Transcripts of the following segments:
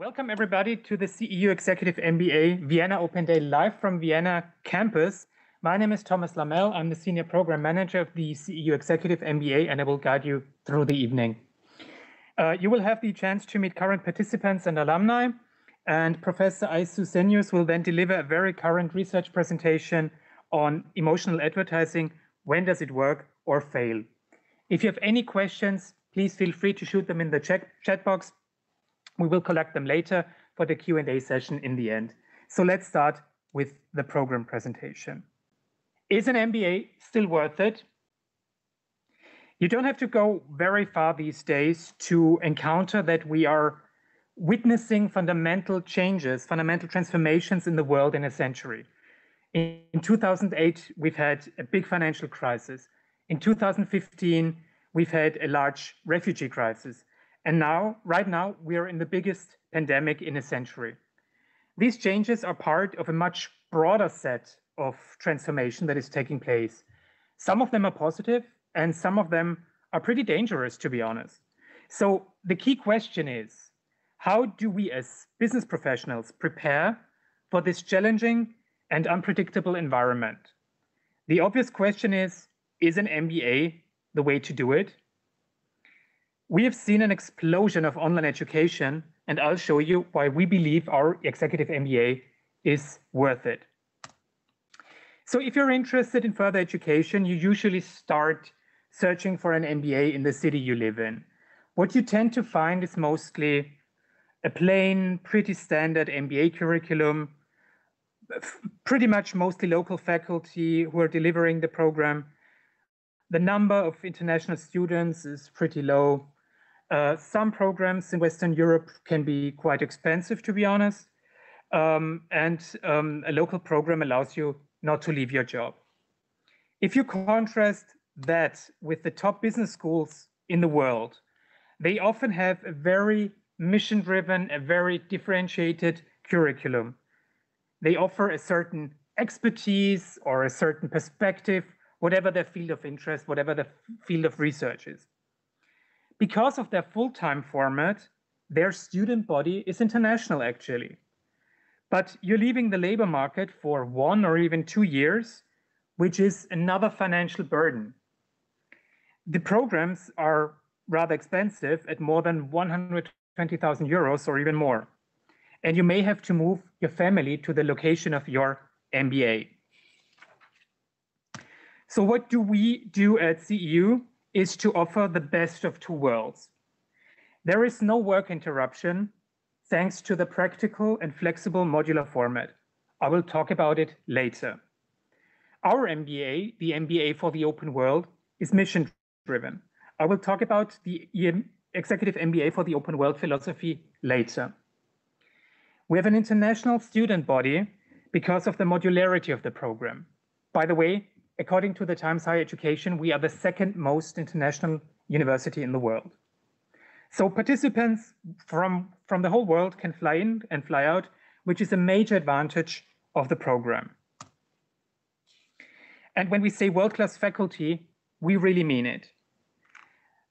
Welcome everybody to the CEU Executive MBA Vienna Open Day live from Vienna campus. My name is Thomas Lammel. I'm the Senior Program Manager of the CEU Executive MBA and I will guide you through the evening. You will have the chance to meet current participants and alumni, and Professor Aysu Senyuz will then deliver a very current research presentation on emotional advertising. When does it work or fail? If you have any questions, please feel free to shoot them in the chat box. We will collect them later for the Q&A session in the end. So let's start with the program presentation. Is an MBA still worth it? You don't have to go very far these days to encounter that we are witnessing fundamental changes, fundamental transformations in the world in a century. In 2008, we've had a big financial crisis. In 2015, we've had a large refugee crisis. And now, right now, we are in the biggest pandemic in a century. These changes are part of a much broader set of transformation that is taking place. Some of them are positive, and some of them are pretty dangerous, to be honest. So the key question is, how do we as business professionals prepare for this challenging and unpredictable environment? The obvious question is an MBA the way to do it? We have seen an explosion of online education, and I'll show you why we believe our executive MBA is worth it. So if you're interested in further education, you usually start searching for an MBA in the city you live in. What you tend to find is mostly a plain, pretty standard MBA curriculum, pretty much mostly local faculty who are delivering the program. The number of international students is pretty low. Some programs in Western Europe can be quite expensive, to be honest. A local program allows you not to leave your job. If you contrast that with the top business schools in the world, they often have a very mission-driven, a very differentiated curriculum. They offer a certain expertise or a certain perspective, whatever their field of interest, whatever the field of research is. Because of their full-time format, their student body is international, actually. But you're leaving the labor market for 1 or even 2 years, which is another financial burden. The programs are rather expensive at more than 120,000 euros or even more. And you may have to move your family to the location of your MBA. So what do we do at CEU? Is to offer the best of two worlds. There is no work interruption thanks to the practical and flexible modular format. I will talk about it later. Our MBA, the MBA for the open world, is mission-driven. I will talk about the Executive MBA for the open world philosophy later. We have an international student body because of the modularity of the program. By the way, according to the Times Higher Education, we are the second most international university in the world. So participants from the whole world can fly in and fly out, which is a major advantage of the program. And when we say world-class faculty, we really mean it.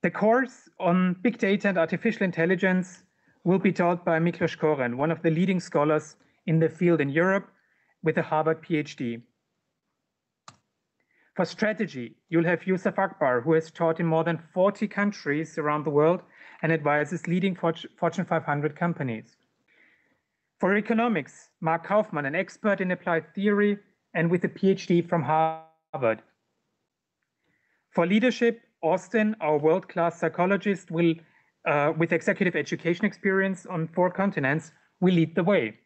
The course on big data and artificial intelligence will be taught by Miklos Koren, one of the leading scholars in the field in Europe with a Harvard PhD. For strategy, you'll have Yusuf Akbar, who has taught in more than 40 countries around the world and advises leading Fortune 500 companies. For economics, Mark Kaufman, an expert in applied theory and with a PhD from Harvard. For leadership, Austin, our world-class psychologist, will, with executive education experience on 4 continents, will lead the way.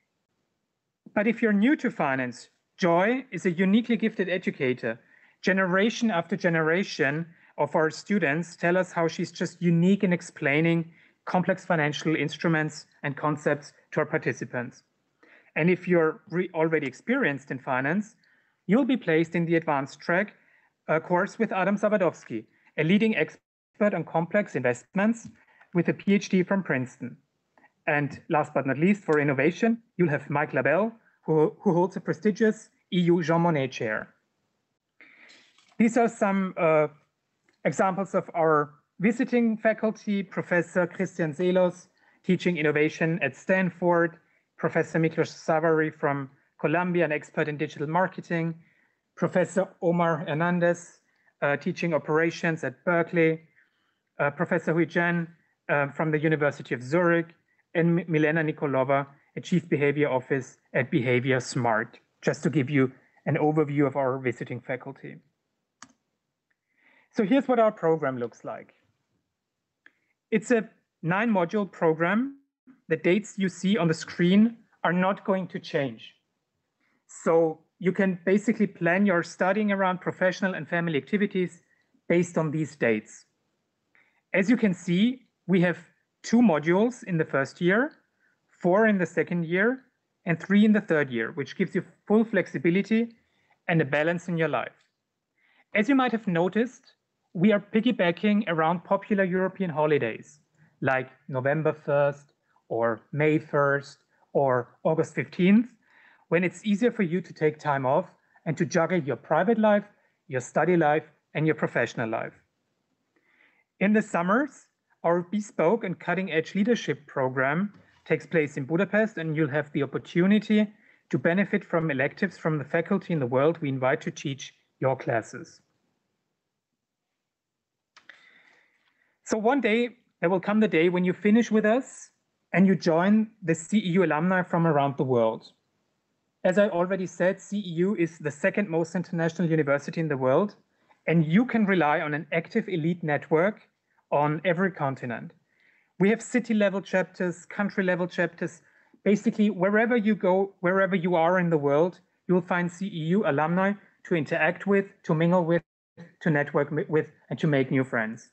But if you're new to finance, Joy is a uniquely gifted educator. Generation after generation of our students tell us how she's just unique in explaining complex financial instruments and concepts to our participants. And if you're already experienced in finance, you'll be placed in the advanced track course with Adam Zawodowski, a leading expert on complex investments with a PhD from Princeton. And last but not least, for innovation, you'll have Mike Labelle, who holds a prestigious EU Jean Monnet chair. These are some examples of our visiting faculty. Professor Christian Selos teaching innovation at Stanford, Professor Miklos Savary from Columbia, an expert in digital marketing, Professor Omar Hernandez, teaching operations at Berkeley, Professor Hui Zhen from the University of Zurich, and Milena Nikolova, a Chief Behavior Office at Behavior Smart, just to give you an overview of our visiting faculty. So here's what our program looks like. It's a 9-module program. The dates you see on the screen are not going to change. So you can basically plan your studying around professional and family activities based on these dates. As you can see, we have 2 modules in the first year, 4 in the second year, and 3 in the third year, which gives you full flexibility and a balance in your life. As you might have noticed, we are piggybacking around popular European holidays, like November 1st, or May 1st, or August 15th, when it's easier for you to take time off and to juggle your private life, your study life, and your professional life. In the summers, our bespoke and cutting-edge leadership program takes place in Budapest, and you'll have the opportunity to benefit from electives from the faculty in the world we invite to teach your classes. So one day, there will come the day when you finish with us and you join the CEU alumni from around the world. As I already said, CEU is the second most international university in the world, and you can rely on an active elite network on every continent. We have city-level chapters, country-level chapters. Basically, wherever you go, wherever you are in the world, you'll find CEU alumni to interact with, to mingle with, to network with, and to make new friends.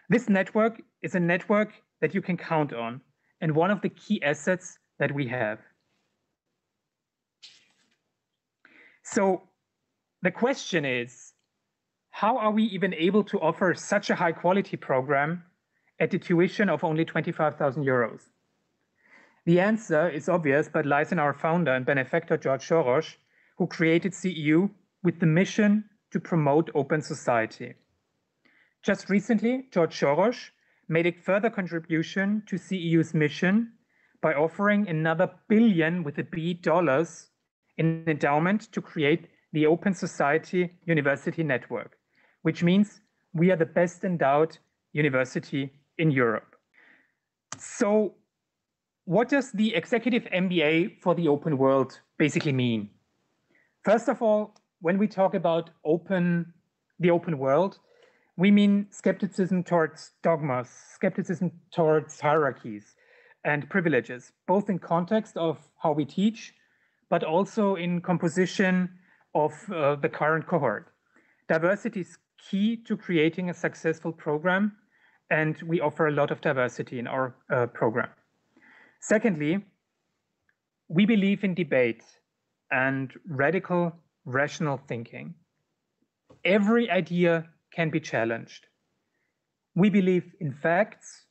This network is a network that you can count on, and one of the key assets that we have. So the question is, how are we even able to offer such a high quality program at a tuition of only 25,000 euros? The answer is obvious, but lies in our founder and benefactor, George Soros, who created CEU with the mission to promote open society. Just recently, George Soros made a further contribution to CEU's mission by offering another billion with a B dollars in endowment to create the Open Society University Network, which means we are the best endowed university in Europe. So what does the executive MBA for the open world basically mean? First of all, when we talk about the open world, we mean skepticism towards dogmas, skepticism towards hierarchies and privileges, both in context of how we teach, but also in composition of the current cohort. Diversity is key to creating a successful program, and we offer a lot of diversity in our program. Secondly, we believe in debate and radical, rational thinking. Every idea can be challenged. We believe in facts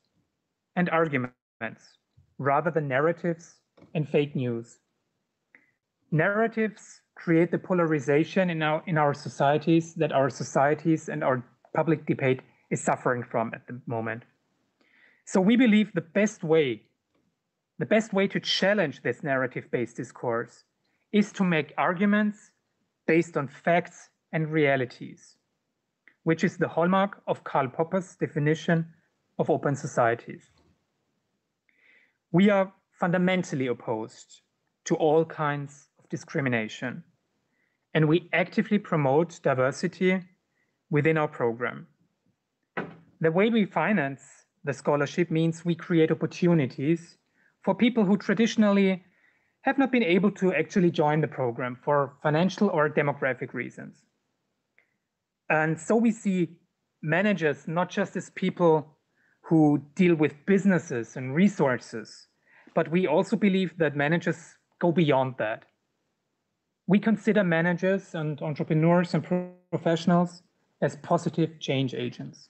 and arguments rather than narratives and fake news. Narratives create the polarization in our societies that our societies and our public debate is suffering from at the moment. So we believe the best way to challenge this narrative-based discourse is to make arguments based on facts and realities, which is the hallmark of Karl Popper's definition of open societies. We are fundamentally opposed to all kinds of discrimination, and we actively promote diversity within our program. The way we finance the scholarship means we create opportunities for people who traditionally have not been able to actually join the program for financial or demographic reasons. And so we see managers not just as people who deal with businesses and resources, but we also believe that managers go beyond that. We consider managers and entrepreneurs and professionals as positive change agents.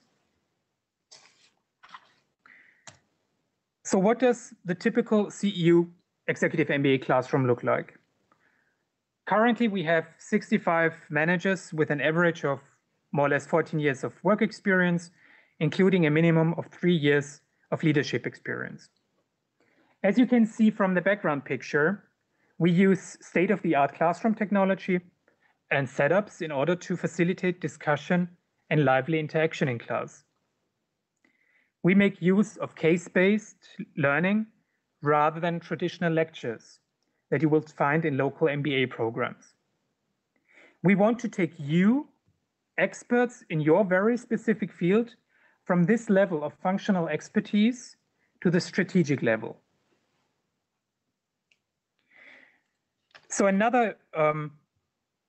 So what does the typical CEU Executive MBA classroom look like? Currently, we have 65 managers with an average of more or less 14 years of work experience, including a minimum of 3 years of leadership experience. As you can see from the background picture, we use state-of-the-art classroom technology and setups in order to facilitate discussion and lively interaction in class. We make use of case-based learning rather than traditional lectures that you will find in local MBA programs. We want to take you, experts in your very specific field, from this level of functional expertise to the strategic level. So another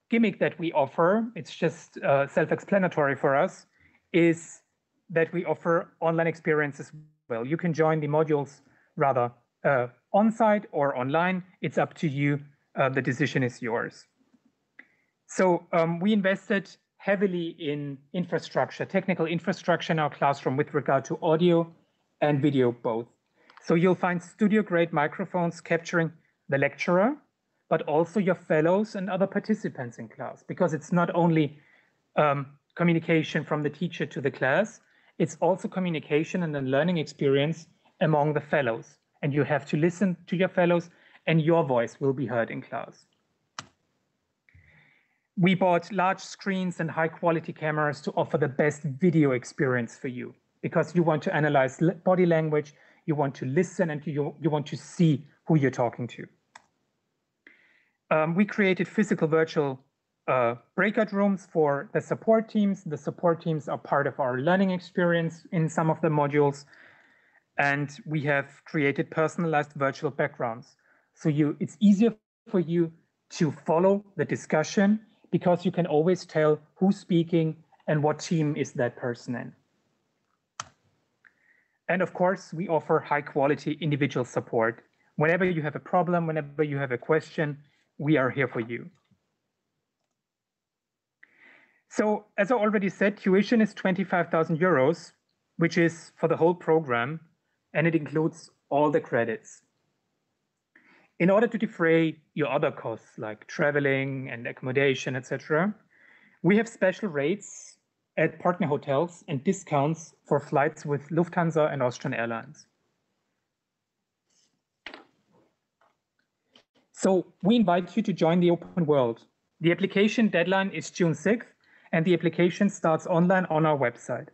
gimmick that we offer, it's just self-explanatory for us, is that we offer online experiences as well. You can join the modules rather on-site or online. It's up to you. The decision is yours. So we invested heavily in infrastructure, technical infrastructure in our classroom with regard to audio and video both. So you'll find studio-grade microphones capturing the lecturer, but also your fellows and other participants in class, because it's not only communication from the teacher to the class, it's also communication and a learning experience among the fellows. And you have to listen to your fellows, and your voice will be heard in class. We bought large screens and high quality cameras to offer the best video experience for you, because you want to analyze body language, you want to listen, and you want to see who you're talking to. We created physical virtual breakout rooms for the support teams. The support teams are part of our learning experience in some of the modules. And we have created personalized virtual backgrounds. So it's easier for you to follow the discussion, because you can always tell who's speaking and what team is that person in. And of course, we offer high quality individual support. Whenever you have a problem, whenever you have a question, we are here for you. So as I already said, tuition is 25,000 euros, which is for the whole program, and it includes all the credits. In order to defray your other costs like traveling and accommodation, etc., we have special rates at partner hotels and discounts for flights with Lufthansa and Austrian Airlines. So we invite you to join the open world. The application deadline is June 6th, and the application starts online on our website.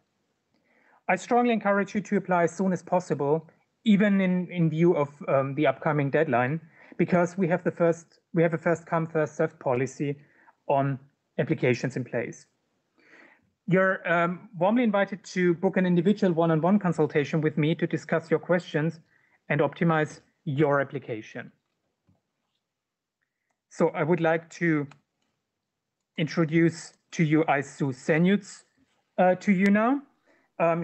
I strongly encourage you to apply as soon as possible, even in view of the upcoming deadline, because we have a first come, first served policy on applications in place. You're warmly invited to book an individual one-on-one consultation with me to discuss your questions and optimize your application. So I would like to introduce to you Aysu Senyuz to you now.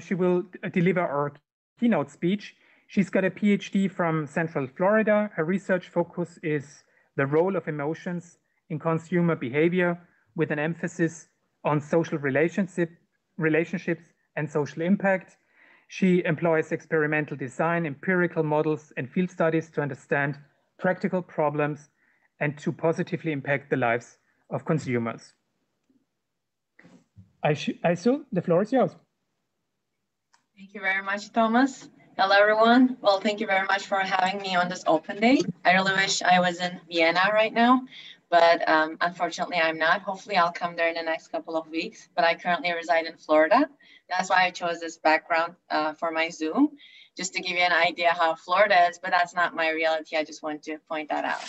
She will deliver our keynote speech. She's got a PhD from Central Florida. Her research focus is the role of emotions in consumer behavior, with an emphasis on social relationships and social impact. She employs experimental design, empirical models, and field studies to understand practical problems and to positively impact the lives of consumers. Aysu, the floor is yours. Thank you very much, Thomas. Hello, everyone. Well, thank you very much for having me on this open day. I really wish I was in Vienna right now, but unfortunately I'm not. Hopefully I'll come there in the next couple of weeks, but I currently reside in Florida. That's why I chose this background for my Zoom, just to give you an idea how Florida is, but that's not my reality. I just want to point that out.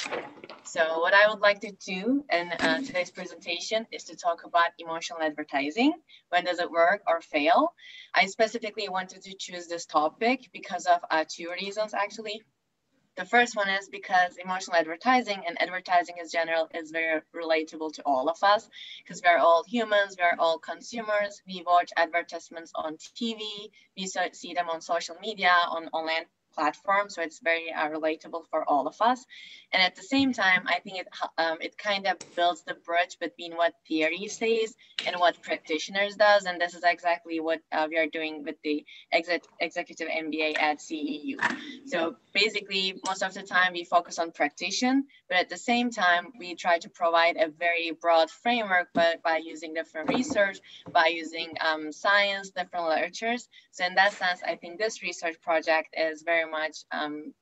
So what I would like to do in today's presentation is to talk about emotional advertising. When does it work or fail? I specifically wanted to choose this topic because of two reasons, actually. The first one is because emotional advertising and advertising in general is very relatable to all of us, because we're all humans, we're all consumers. We watch advertisements on TV, we see them on social media, on online platforms, so it's very relatable for all of us. And at the same time, I think it kind of builds the bridge between what theory says and what practitioners does, and this is exactly what we are doing with the executive MBA at CEU. So basically, most of the time we focus on practitioner, but at the same time, we try to provide a very broad framework by using different research, by using science, different literatures. So in that sense, I think this research project is very very much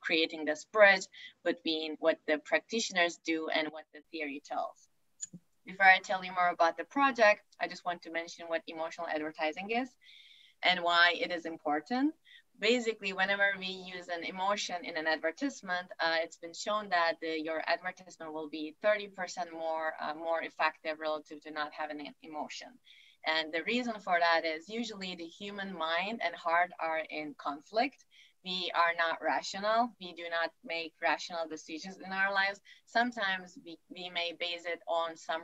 creating this bridge between what the practitioners do and what the theory tells. Before I tell you more about the project, I just want to mention what emotional advertising is and why it is important. Basically, whenever we use an emotion in an advertisement, it's been shown that your advertisement will be 30% more effective relative to not having an emotion. And the reason for that is usually the human mind and heart are in conflict. We are not rational. We do not make rational decisions in our lives. Sometimes we may base it on some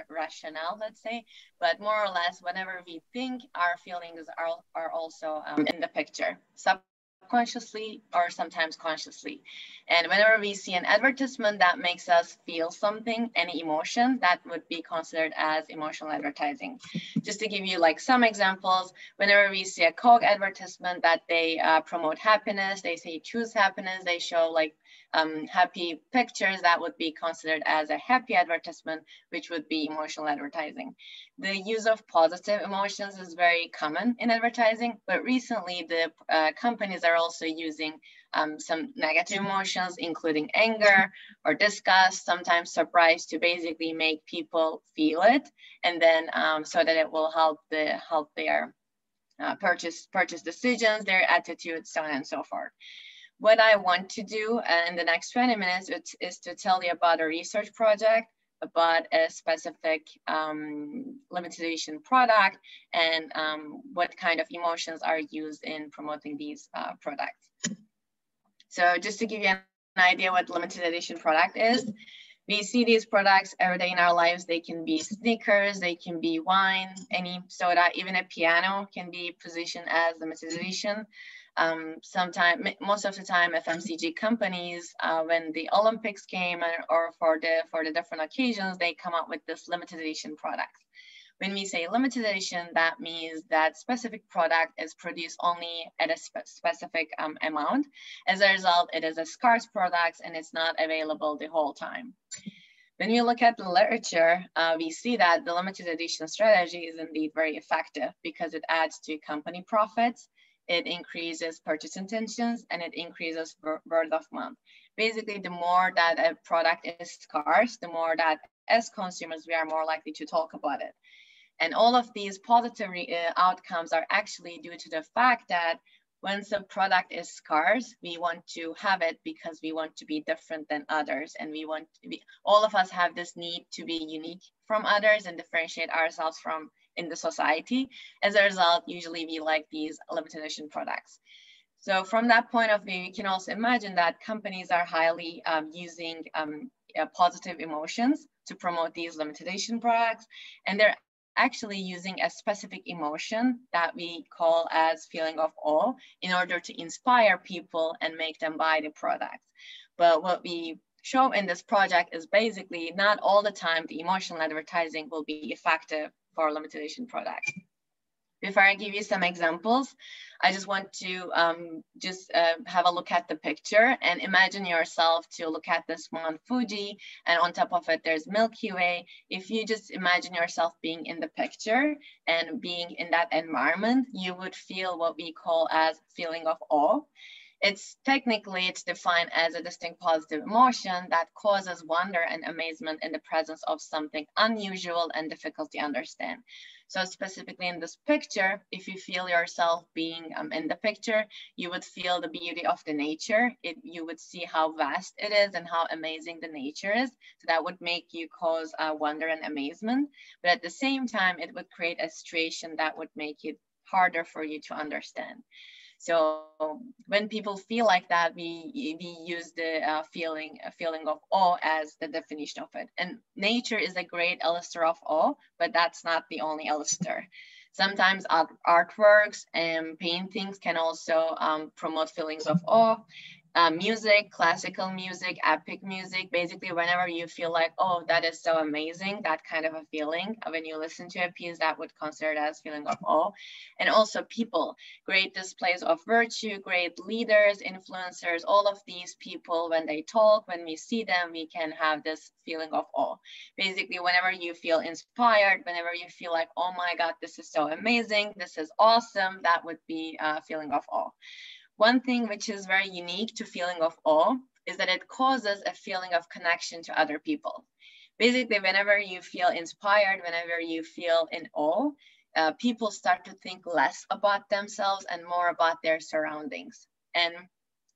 rationale, let's say, but more or less, whenever we think, our feelings are also in the picture, subconsciously or sometimes consciously. And whenever we see an advertisement that makes us feel something, any emotion, that would be considered as emotional advertising. Just to give you like some examples, whenever we see a Coke advertisement that they promote happiness, they say choose happiness, they show like happy pictures, that would be considered as a happy advertisement, which would be emotional advertising. The use of positive emotions is very common in advertising, but recently the companies are also using some negative emotions, including anger or disgust, sometimes surprise, to basically make people feel it, and then so that it will help their purchase decisions, their attitudes, so on and so forth. What I want to do in the next 20 minutes is to tell you about a research project about a specific limited edition product and what kind of emotions are used in promoting these products. So just to give you an idea what limited edition product is, we see these products every day in our lives. They can be sneakers, they can be wine, any soda, even a piano can be positioned as limited edition. Most of the time, FMCG companies, when the Olympics came or for the different occasions, they come up with this limited edition products. When we say limited edition, that means that specific product is produced only at a specific amount. As a result, it is a scarce product and it's not available the whole time. When we look at the literature, we see that the limited edition strategy is indeed very effective because it adds to company profits, it increases purchase intentions, and it increases word of mouth. Basically, the more that a product is scarce, the more that as consumers, we are more likely to talk about it. And all of these positive outcomes are actually due to the fact that once a product is scarce, we want to have it because we want to be different than others. And we want to be, all of us have this need to be unique from others and differentiate ourselves from in the society. As a result, usually we like these limited edition products. So from that point of view, you can also imagine that companies are highly using positive emotions to promote these limited edition products. And they're actually using a specific emotion that we call as feeling of awe in order to inspire people and make them buy the product. But what we show in this project is basically not all the time the emotional advertising will be effective for limited edition products. Before I give you some examples, I just want to have a look at the picture and imagine yourself to look at this Mount Fuji, and on top of it, there's Milky Way. If you just imagine yourself being in the picture and being in that environment, you would feel what we call as feeling of awe. It's defined as a distinct positive emotion that causes wonder and amazement in the presence of something unusual and difficult to understand. So specifically in this picture, if you feel yourself being in the picture, you would feel the beauty of the nature. You would see how vast it is and how amazing the nature is. So that would make you cause wonder and amazement. But at the same time, it would create a situation that would make it harder for you to understand. So when people feel like that, we use the feeling of awe as the definition of it. And nature is a great illustrator of awe, but that's not the only illustrator. Sometimes artworks and paintings can also promote feelings of awe. Music, classical music, epic music, basically whenever you feel like, oh, that is so amazing, that kind of a feeling, when you listen to a piece, that would consider it as feeling of awe. And also people, great displays of virtue, great leaders, influencers, all of these people, when they talk, when we see them, we can have this feeling of awe. Basically, whenever you feel inspired, whenever you feel like, oh my God, this is so amazing, this is awesome, that would be a feeling of awe. One thing which is very unique to feeling of awe is that it causes a feeling of connection to other people. Basically, whenever you feel inspired, whenever you feel in awe, people start to think less about themselves and more about their surroundings. And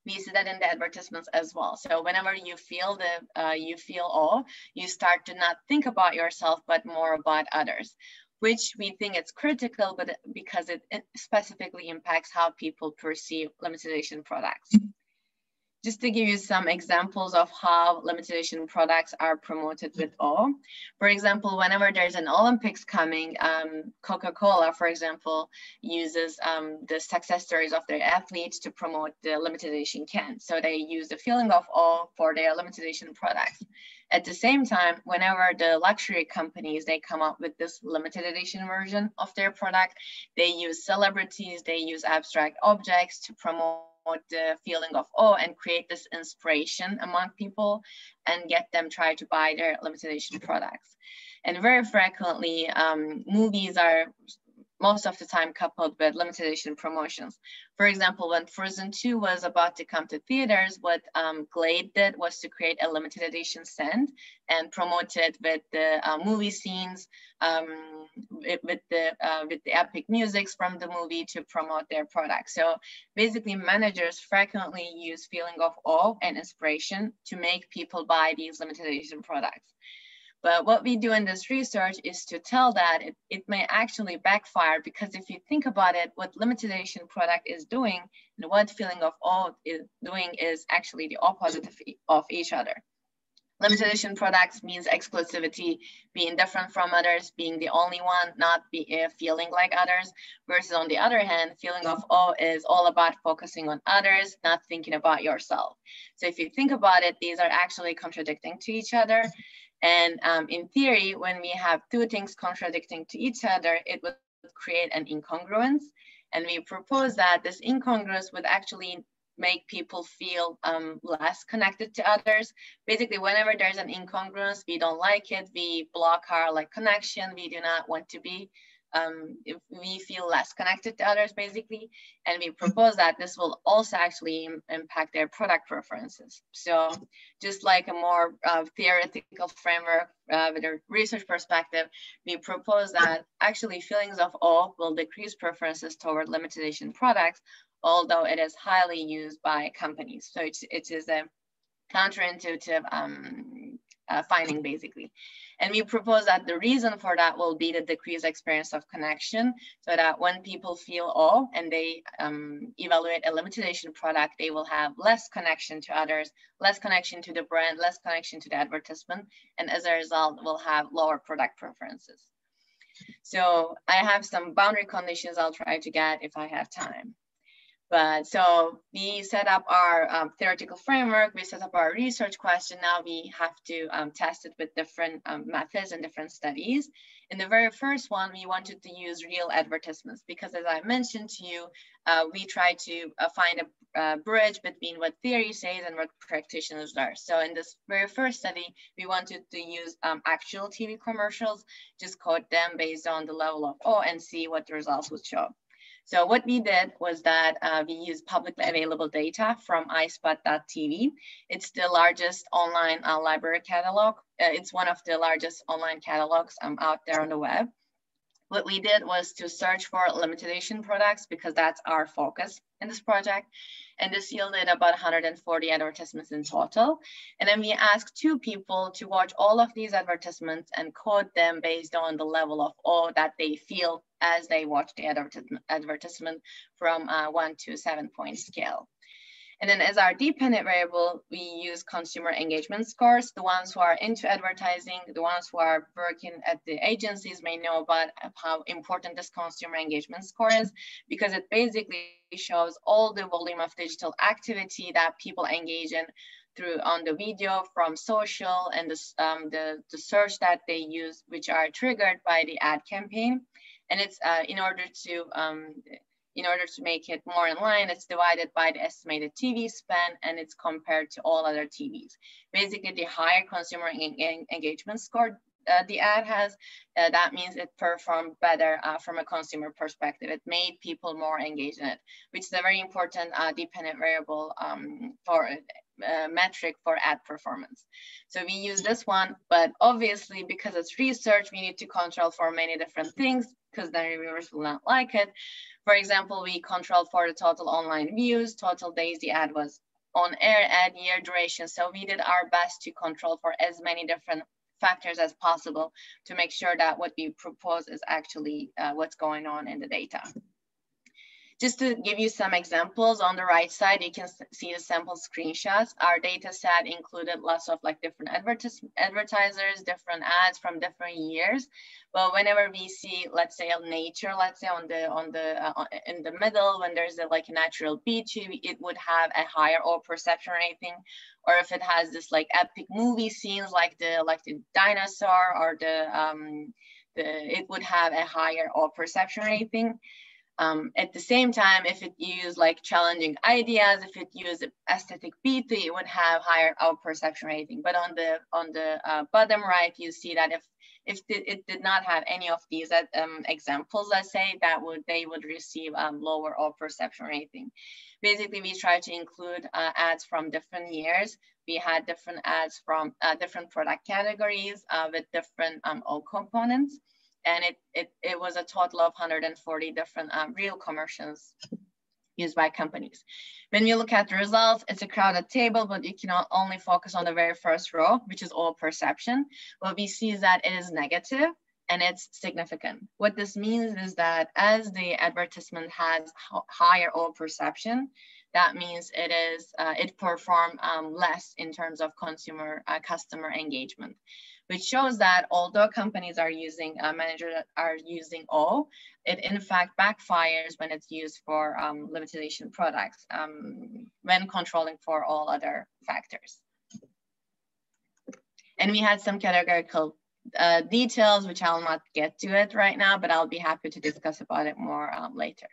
we see that in the advertisements as well. So whenever you feel awe, you start to not think about yourself, but more about others, which we think it's critical, but because it specifically impacts how people perceive limited edition products. Just to give you some examples of how limited edition products are promoted with awe. For example, whenever there's an Olympics coming, Coca-Cola, for example, uses the success stories of their athletes to promote the limited edition can. So they use the feeling of awe for their limited edition products. At the same time, whenever the luxury companies, they come up with this limited edition version of their product, they use celebrities, they use abstract objects to promote the feeling of awe and create this inspiration among people and get them try to buy their limited edition products. And very frequently, movies are most of the time coupled with limited edition promotions. For example, when Frozen 2 was about to come to theaters, what Glade did was to create a limited edition stand and promote it with the movie scenes, with the epic musics from the movie to promote their product. So basically, managers frequently use feeling of awe and inspiration to make people buy these limited edition products. But what we do in this research is to tell that it may actually backfire, because if you think about it, what limited edition product is doing and what feeling of awe is doing is actually the opposite of each other. Limited edition products means exclusivity, being different from others, being the only one, not feeling like others, versus on the other hand, feeling of awe is all about focusing on others, not thinking about yourself. So if you think about it, these are actually contradicting to each other. And in theory, when we have two things contradicting to each other, it would create an incongruence. And we propose that this incongruence would actually make people feel less connected to others. Basically, whenever there's an incongruence, we don't like it, we block our connection, we do not want to be, if we feel less connected to others, basically. And we propose that this will also actually impact their product preferences. So just like a more theoretical framework with a research perspective, we propose that actually feelings of awe will decrease preferences toward limited edition products, although it is highly used by companies. So it is a counterintuitive finding, basically. And we propose that the reason for that will be the decreased experience of connection, so that when people feel awe and they evaluate a limited edition product, they will have less connection to others, less connection to the brand, less connection to the advertisement, and as a result, will have lower product preferences. So I have some boundary conditions I'll try to get if I have time. But so we set up our theoretical framework, we set up our research question. Now we have to test it with different methods and different studies. In the very first one, we wanted to use real advertisements because, as I mentioned to you, we try to find a bridge between what theory says and what practitioners learn. So in this very first study, we wanted to use actual TV commercials, just code them based on the level of awe and see what the results would show. So what we did was that we used publicly available data from iSpot.tv. It's the largest online library catalog. It's one of the largest online catalogs out there on the web. What we did was to search for limited edition products because that's our focus in this project. And this yielded about 140 advertisements in total. And then we asked 2 people to watch all of these advertisements and code them based on the level of awe that they feel as they watch the advertisement from 1 to 7-point scale. And then as our dependent variable, we use consumer engagement scores. The ones who are into advertising, the ones who are working at the agencies may know about how important this consumer engagement score is, because it basically shows all the volume of digital activity that people engage in through on the video, from social, and the search that they use, which are triggered by the ad campaign. And it's in order to make it more in line, it's divided by the estimated TV spend, and it's compared to all other TVs. Basically, the higher consumer engagement score, the ad has, that means it performed better from a consumer perspective. It made people more engaged in it, which is a very important dependent variable for metric for ad performance. So we use this one, but obviously because it's research, we need to control for many different things because the reviewers will not like it. For example, we control for the total online views, total days the ad was on air, ad year duration. So we did our best to control for as many different factors as possible to make sure that what we propose is actually what's going on in the data. Just to give you some examples, on the right side, you can see the sample screenshots. Our data set included lots of like different advertisers, different ads from different years. But whenever we see, let's say, nature, let's say in the middle, when there's like a natural beach, it would have a higher O perception rating. Or if it has this like epic movie scenes, like the dinosaur or it would have a higher O perception rating. At the same time, if it used like challenging ideas, if it used aesthetic beauty, it would have higher perception rating. But on the bottom right, you see that if it did not have any of these examples, let's say, they would receive lower perception rating. Basically, we try to include ads from different years. We had different ads from different product categories with different O components. And it was a total of 140 different real commercials used by companies. When you look at the results, it's a crowded table, but you cannot only focus on the very first row, which is O perception. What we see is that it is negative and it's significant. What this means is that as the advertisement has higher O perception, that means it performed less in terms of customer engagement, which shows that although companies are using managers are using O, it in fact backfires when it's used for limited edition products when controlling for all other factors. And we had some categorical details, which I'll not get to it right now, but I'll be happy to discuss about it more later.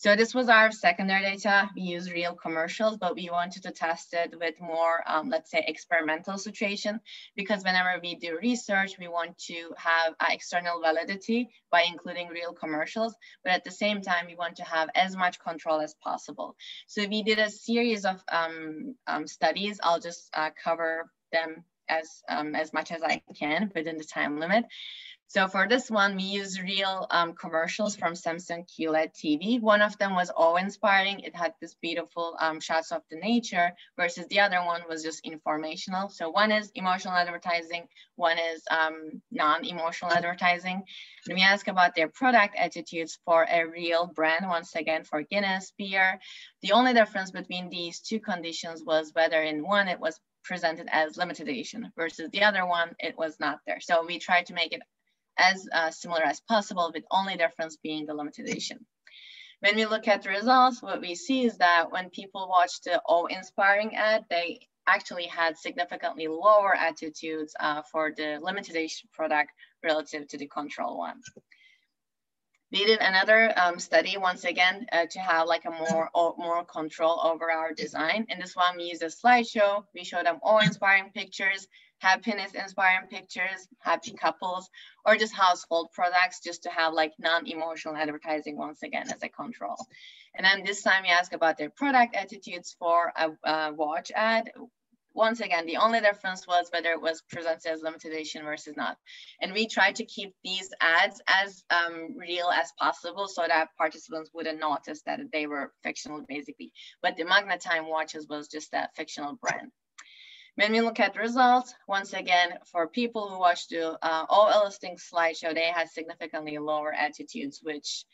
So this was our secondary data. We use real commercials, but we wanted to test it with more, let's say, experimental situation, because whenever we do research, we want to have external validity by including real commercials, but at the same time, we want to have as much control as possible. So we did a series of studies. I'll just cover them as much as I can within the time limit. So for this one, we use real commercials from Samsung QLED TV. One of them was awe-inspiring. It had this beautiful shots of the nature, versus the other one was just informational. So one is emotional advertising, one is non-emotional advertising. And we ask about their product attitudes for a real brand, once again for Guinness beer. The only difference between these two conditions was whether in one it was presented as limited edition versus the other one, it was not there. So we tried to make it as similar as possible, with only difference being the limited edition. When we look at the results, what we see is that when people watch the awe-inspiring ad, they actually had significantly lower attitudes for the limited edition product relative to the control one. We did another study, once again, to have like a more control over our design. In this one, we used a slideshow. We showed them awe-inspiring pictures, happiness-inspiring pictures, happy couples, or just household products, just to have like non-emotional advertising, once again, as a control. And then this time we ask about their product attitudes for a watch ad. Once again, the only difference was whether it was presented as limited edition versus not. And we tried to keep these ads as real as possible so that participants wouldn't notice that they were fictional, basically. But the Magnetime watches was just a fictional brand. When we look at the results, once again, for people who watched the all-eliciting slideshow, they had significantly lower attitudes, which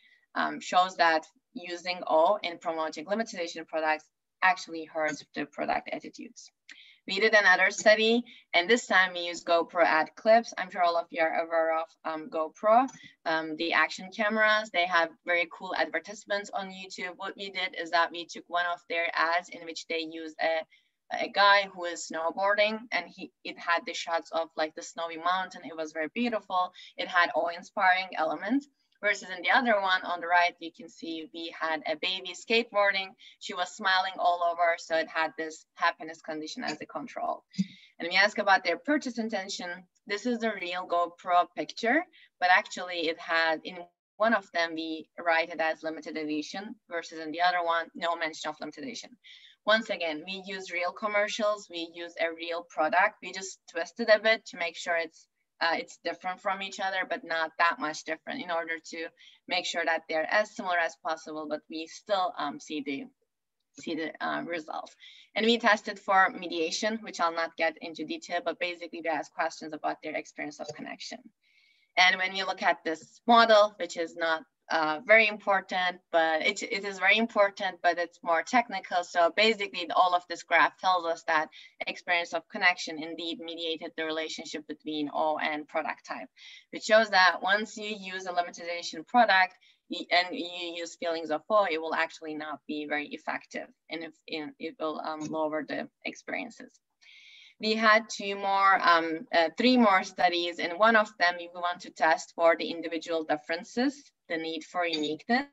shows that using O in promoting limited edition products actually hurts the product attitudes. We did another study, and this time we used GoPro ad clips. I'm sure all of you are aware of GoPro, the action cameras. They have very cool advertisements on YouTube. What we did is that we took one of their ads in which they used a guy who is snowboarding, and it had the shots of like the snowy mountain. It was very beautiful. It had awe-inspiring elements. Versus in the other one on the right, you can see we had a baby skateboarding. She was smiling all over, so it had this happiness condition as a control. And we ask about their purchase intention. This is the real GoPro picture, but actually it had, in one of them, we write it as limited edition, versus in the other one, no mention of limited edition. Once again, we use real commercials, we use a real product. We just twist it a bit to make sure it's different from each other, but not that much different, in order to make sure that they're as similar as possible, but we still see the results. And we tested for mediation, which I'll not get into detail, but basically we asked questions about their experience of connection. And when you look at this model, which is not very important, but it is very important, but it's more technical. So basically all of this graph tells us that experience of connection indeed mediated the relationship between O and product type, which shows that once you use a limited edition product and you use feelings of O, it will actually not be very effective, and it will lower the experiences. We had three more studies, and one of them we want to test for the individual differences, the need for uniqueness.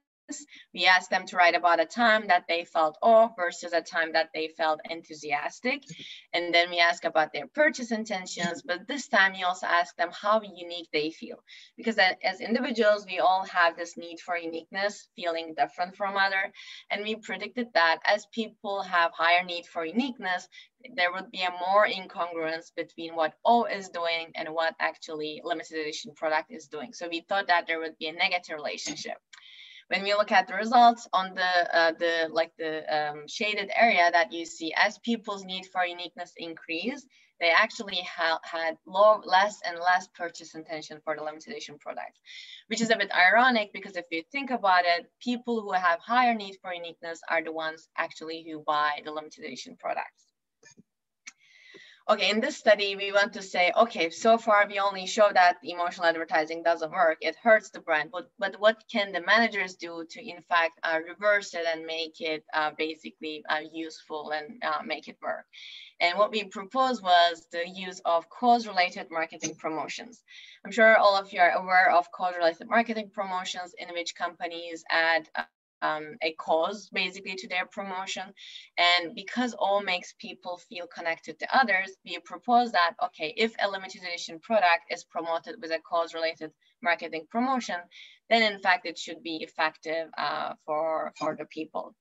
We asked them to write about a time that they felt awe versus a time that they felt enthusiastic. And then we ask about their purchase intentions, but this time we also ask them how unique they feel. Because as individuals, we all have this need for uniqueness, feeling different from others. And we predicted that as people have higher need for uniqueness, there would be a more incongruence between what O is doing and what actually limited edition product is doing. So we thought that there would be a negative relationship. When we look at the results on the shaded area that you see, as people's need for uniqueness increased, they actually had less and less purchase intention for the limited edition product, which is a bit ironic, because if you think about it, people who have higher need for uniqueness are the ones actually who buy the limited edition products. Okay, in this study, we want to say, okay, so far we only show that emotional advertising doesn't work. It hurts the brand, but what can the managers do to, in fact, reverse it and make it basically useful and make it work? And what we proposed was the use of cause-related marketing promotions. I'm sure all of you are aware of cause-related marketing promotions, in which companies add a cause basically to their promotion. And because all makes people feel connected to others, we propose that, okay, if a limited edition product is promoted with a cause-related marketing promotion, then in fact it should be effective for the people.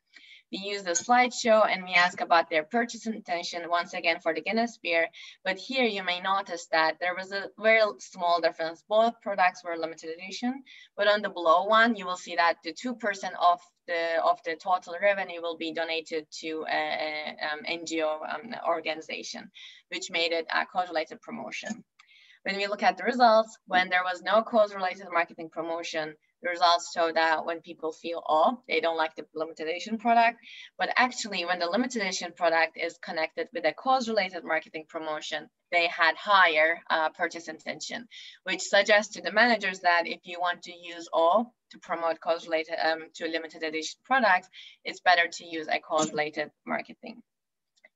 We use the slideshow and we ask about their purchase intention, once again for the Guinness beer. But here you may notice that there was a very small difference. Both products were limited edition, but on the below one, you will see that the 2% of the total revenue will be donated to an NGO organization, which made it a cause-related promotion. When we look at the results, when there was no cause-related marketing promotion, the results show that when people feel awe, they don't like the limited edition product. But actually, when the limited edition product is connected with a cause-related marketing promotion, they had higher purchase intention, which suggests to the managers that if you want to use awe to promote cause-related to limited edition products, it's better to use a cause-related marketing.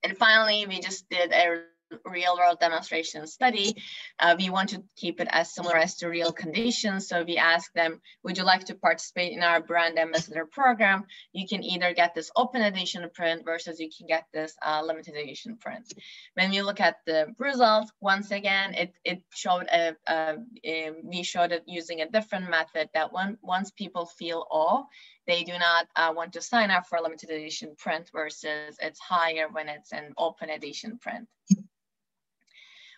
And finally, we just did a real-world demonstration study. We want to keep it as similar as to real conditions. So we asked them, would you like to participate in our brand ambassador program? You can either get this open edition print versus you can get this limited edition print. When we look at the results, once again, it showed we showed it using a different method, that once people feel awe, they do not want to sign up for a limited edition print, versus it's higher when it's an open edition print.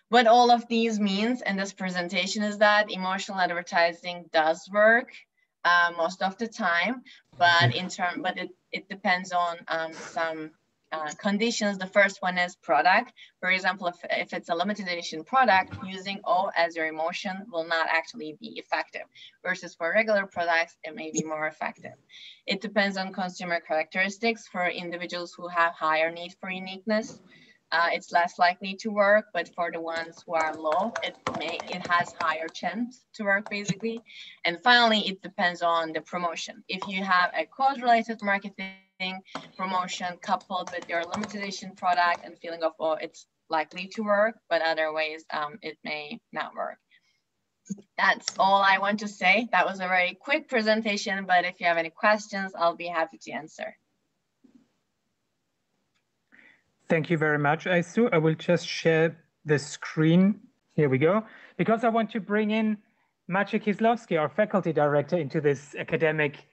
What all of these means in this presentation is that emotional advertising does work most of the time, but it depends on some conditions. The first one is product. For example, if it's a limited edition product, using O as your emotion will not actually be effective, versus for regular products, it may be more effective. It depends on consumer characteristics. For individuals who have higher need for uniqueness, it's less likely to work, but for the ones who are low, it has higher chance to work basically. And finally, it depends on the promotion. If you have a cause-related marketing promotion coupled with your limited edition product and feeling of, oh, it's likely to work, but other ways it may not work. That's all I want to say. That was a very quick presentation, but if you have any questions, I'll be happy to answer. Thank you very much, Aysu. I will just share the screen. Here we go. Because I want to bring in Maciej Kieslowski, our faculty director, into this academic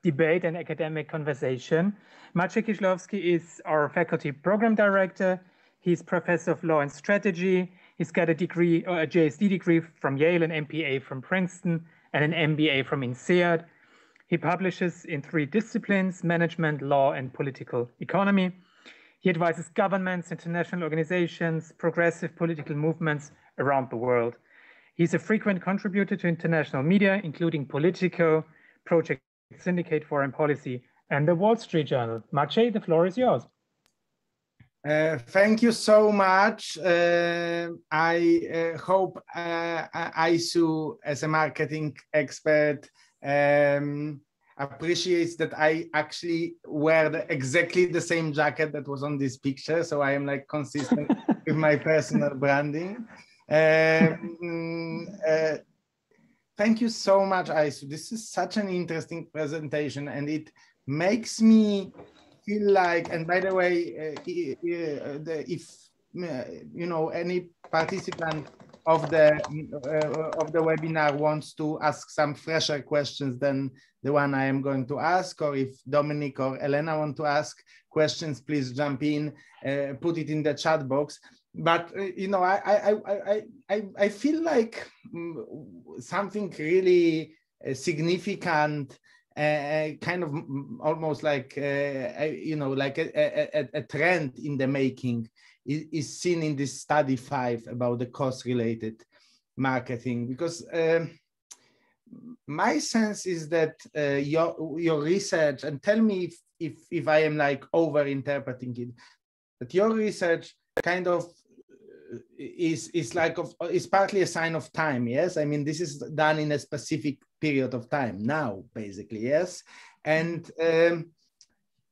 debate and academic conversation. Maciej Kieslowski is our faculty program director. He's professor of law and strategy. He's got a degree, or a JSD degree from Yale, an MBA from Princeton, and an MBA from INSEAD. He publishes in 3 disciplines: management, law, and political economy. He advises governments, international organizations, progressive political movements around the world. He's a frequent contributor to international media, including Politico, Project Syndicate Foreign Policy, and the Wall Street Journal. Maciej, the floor is yours. Thank you so much. I hope Aysu, as a marketing expert, appreciates that I actually wear exactly the same jacket that was on this picture. So I am like consistent with my personal branding. Thank you so much, Aysu. This is such an interesting presentation, and it makes me feel like, and by the way, if you know, any participant of the webinar wants to ask some fresher questions than the one I am going to ask, or if Dominic or Elena want to ask questions, please jump in, put it in the chat box. But you know, I feel like something really significant, kind of almost like you know, like a trend in the making is seen in this study 5 about the cost-related marketing, because my sense is that your research, and tell me if I am like over-interpreting it, that your research kind of is partly a sign of time. Yes, I mean, this is done in a specific period of time now, basically. Yes, and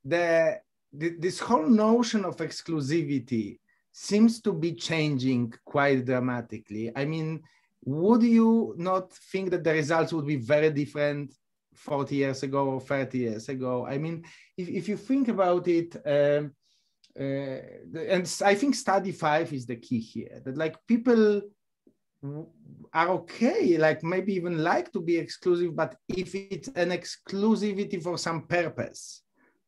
this whole notion of exclusivity seems to be changing quite dramatically. I mean, would you not think that the results would be very different 40 years ago or 30 years ago? I mean, if you think about it, and I think study 5 is the key here, that like people are okay, like maybe even like to be exclusive, but if it's an exclusivity for some purpose,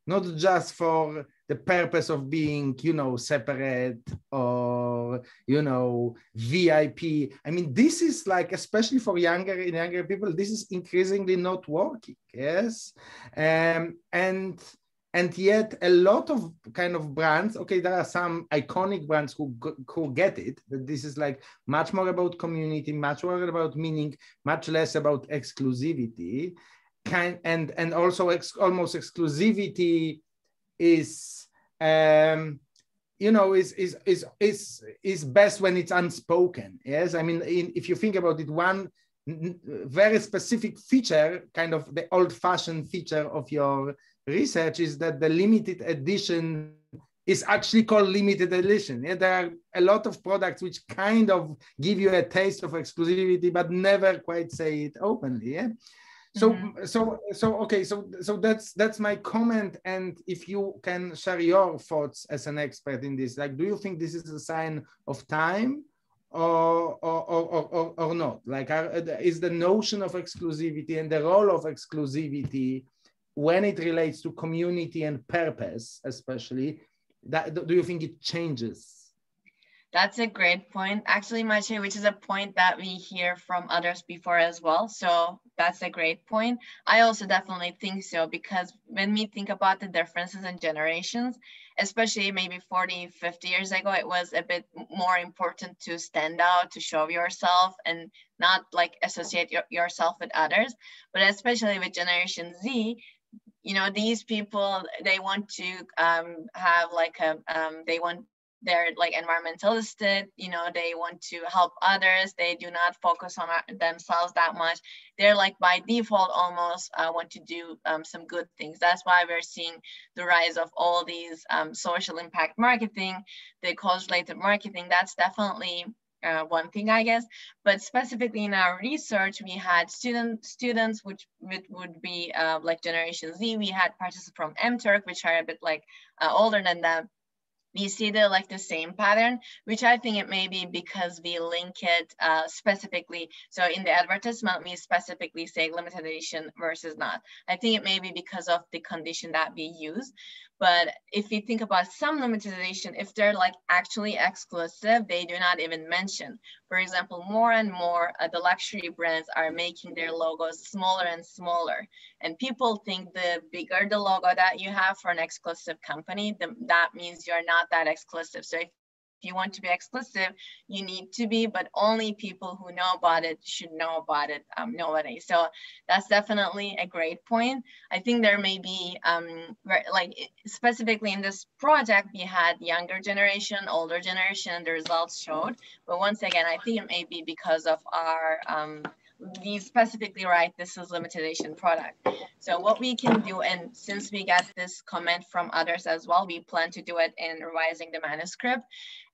not just for the purpose of being, you know, separate or, you know, VIP. I mean, this is like, especially for younger people, this is increasingly not working. Yes, and yet a lot of kind of brands, okay, there are some iconic brands who get it, that this is like much more about community, much more about meaning, much less about exclusivity. And also almost exclusivity is, you know, is best when it's unspoken. Yes, I mean, if you think about it, one very specific feature, kind of the old-fashioned feature of your research, is that the limited edition is actually called limited edition. Yeah, there are a lot of products which kind of give you a taste of exclusivity, but never quite say it openly. Yeah. So, okay, so that's my comment. And if you can share your thoughts as an expert in this, like, do you think this is a sign of time, or not? Like, is the notion of exclusivity and the role of exclusivity when it relates to community and purpose, especially, do you think it changes? That's a great point, actually, Maciej, which is a point that we hear from others before as well. So that's a great point. I also definitely think so, because when we think about the differences in generations, especially maybe 40, 50 years ago, it was a bit more important to stand out, to show yourself and not like associate yourself with others. But especially with Generation Z, you know, these people, they want to have like they're like environmentalistic, you know, they want to help others. They do not focus on themselves that much. They're like by default almost want to do some good things. That's why we're seeing the rise of all these social impact marketing, the cause-related marketing. That's definitely one thing, I guess. But specifically in our research, we had students which would be like Generation Z. We had participants from MTurk, which are a bit like older than them. We see the same pattern, which I think it may be because we link it specifically. So in the advertisement, we specifically say limited edition versus not. I think it may be because of the condition that we use. But if you think about some limited edition, if they're like actually exclusive, they do not even mention. For example, more and more the luxury brands are making their logos smaller and smaller. And people think the bigger the logo that you have for an exclusive company, that means you're not that exclusive. So if you want to be exclusive, you need to be, but only people who know about it should know about it nowadays. So that's definitely a great point. I think there may be, like specifically in this project, we had younger generation, older generation, the results showed. But once again, I think it may be because of our, we specifically write this is limited edition product. So what we can do, and since we got this comment from others as well, we plan to do it in revising the manuscript,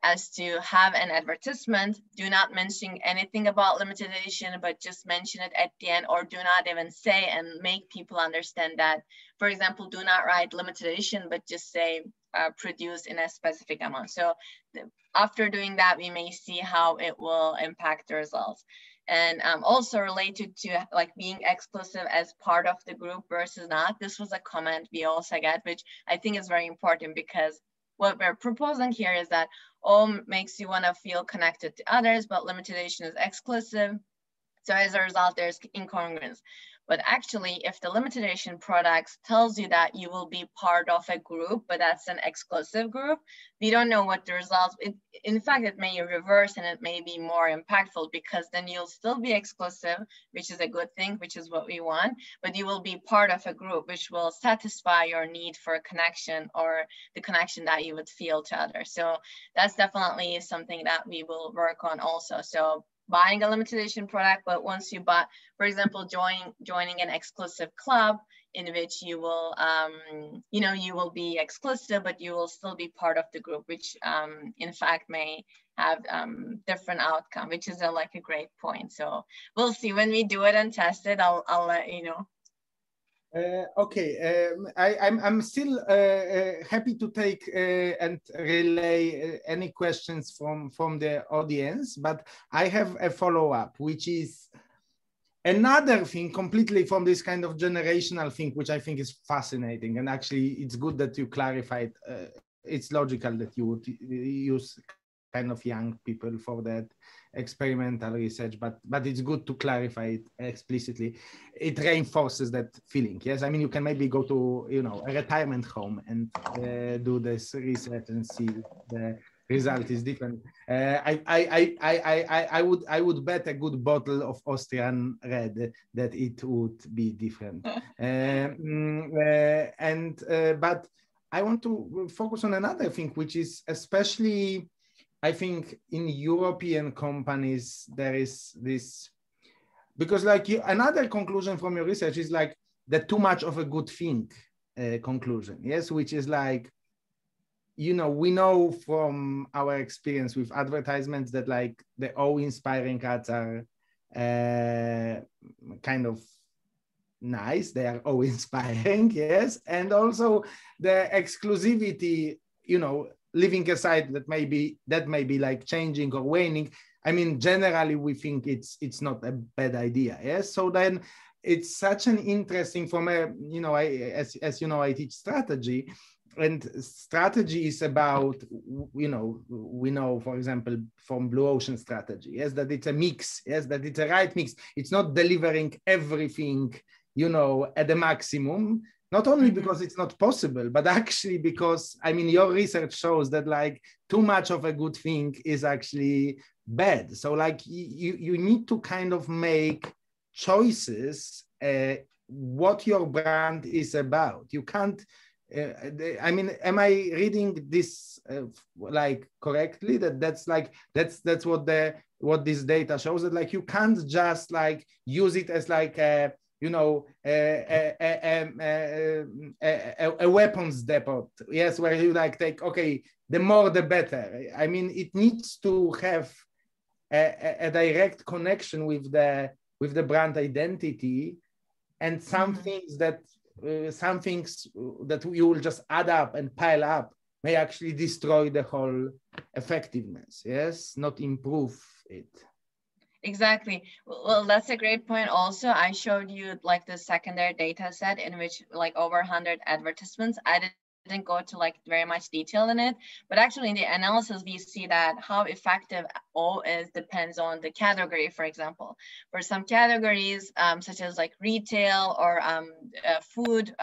as to have an advertisement, do not mention anything about limited edition, but just mention it at the end, or do not even say, and make people understand that, for example, do not write limited edition, but just say produced in a specific amount. So after doing that, we may see how it will impact the results. And also related to like being exclusive as part of the group versus not, this was a comment we also got, which I think is very important, because what we're proposing here is that all makes you want to feel connected to others, but limited edition is exclusive. So as a result, there's incongruence. But actually, if the limited edition products tells you that you will be part of a group, but that's an exclusive group, we don't know what the results, in fact, it may reverse and it may be more impactful, because then you'll still be exclusive, which is a good thing, which is what we want, but you will be part of a group, which will satisfy your need for a connection, or the connection that you would feel to others. So that's definitely something that we will work on also. So buying a limited edition product, but once you buy, for example, joining an exclusive club in which you will, you will be exclusive, but you will still be part of the group, which in fact may have different outcome, which is like a great point. So we'll see when we do it and test it. I'll let you know. Okay, I'm still happy to take and relay any questions from the audience, but I have a follow-up, which is another thing completely from this kind of generational thing, which I think is fascinating. And actually, it's good that you clarified. It's logical that you would use kind of young people for that experimental research, but it's good to clarify it explicitly. It reinforces that feeling. Yes, I mean, you can maybe go to a retirement home and do this research and see the result is different. I would bet a good bottle of Austrian red that it would be different. But I want to focus on another thing, which is especially, I think, in European companies, there is this, because like another conclusion from your research is like the too much of a good thing conclusion, yes, which is like, we know from our experience with advertisements that like the awe-inspiring ads are kind of nice, they are awe-inspiring, yes, and also the exclusivity, leaving aside that may be like changing or waning. I mean, generally we think it's not a bad idea. Yes. So then it's such an interesting from a, as you know, I teach strategy, and strategy is about, we know, for example, from Blue Ocean strategy, yes, that it's a mix, yes, that it's a right mix. It's not delivering everything, at the maximum. Not only because it's not possible, but actually because, I mean, your research shows that like too much of a good thing is actually bad. So like you need to kind of make choices what your brand is about. You can't, I mean, am I reading this like correctly? That's what this data shows, that like you can't just like use it as like a weapons depot, yes, where you like take, okay, the more the better. I mean, it needs to have a direct connection with the brand identity, and some things that you will just add up and pile up may actually destroy the whole effectiveness, yes, not improve it. Exactly. Well, that's a great point. Also, I showed you like the secondary data set in which like over 100 advertisements. I didn't go to like very much detail in it, but actually in the analysis, we see that how effective O is depends on the category. For example, for some categories, such as like retail or food,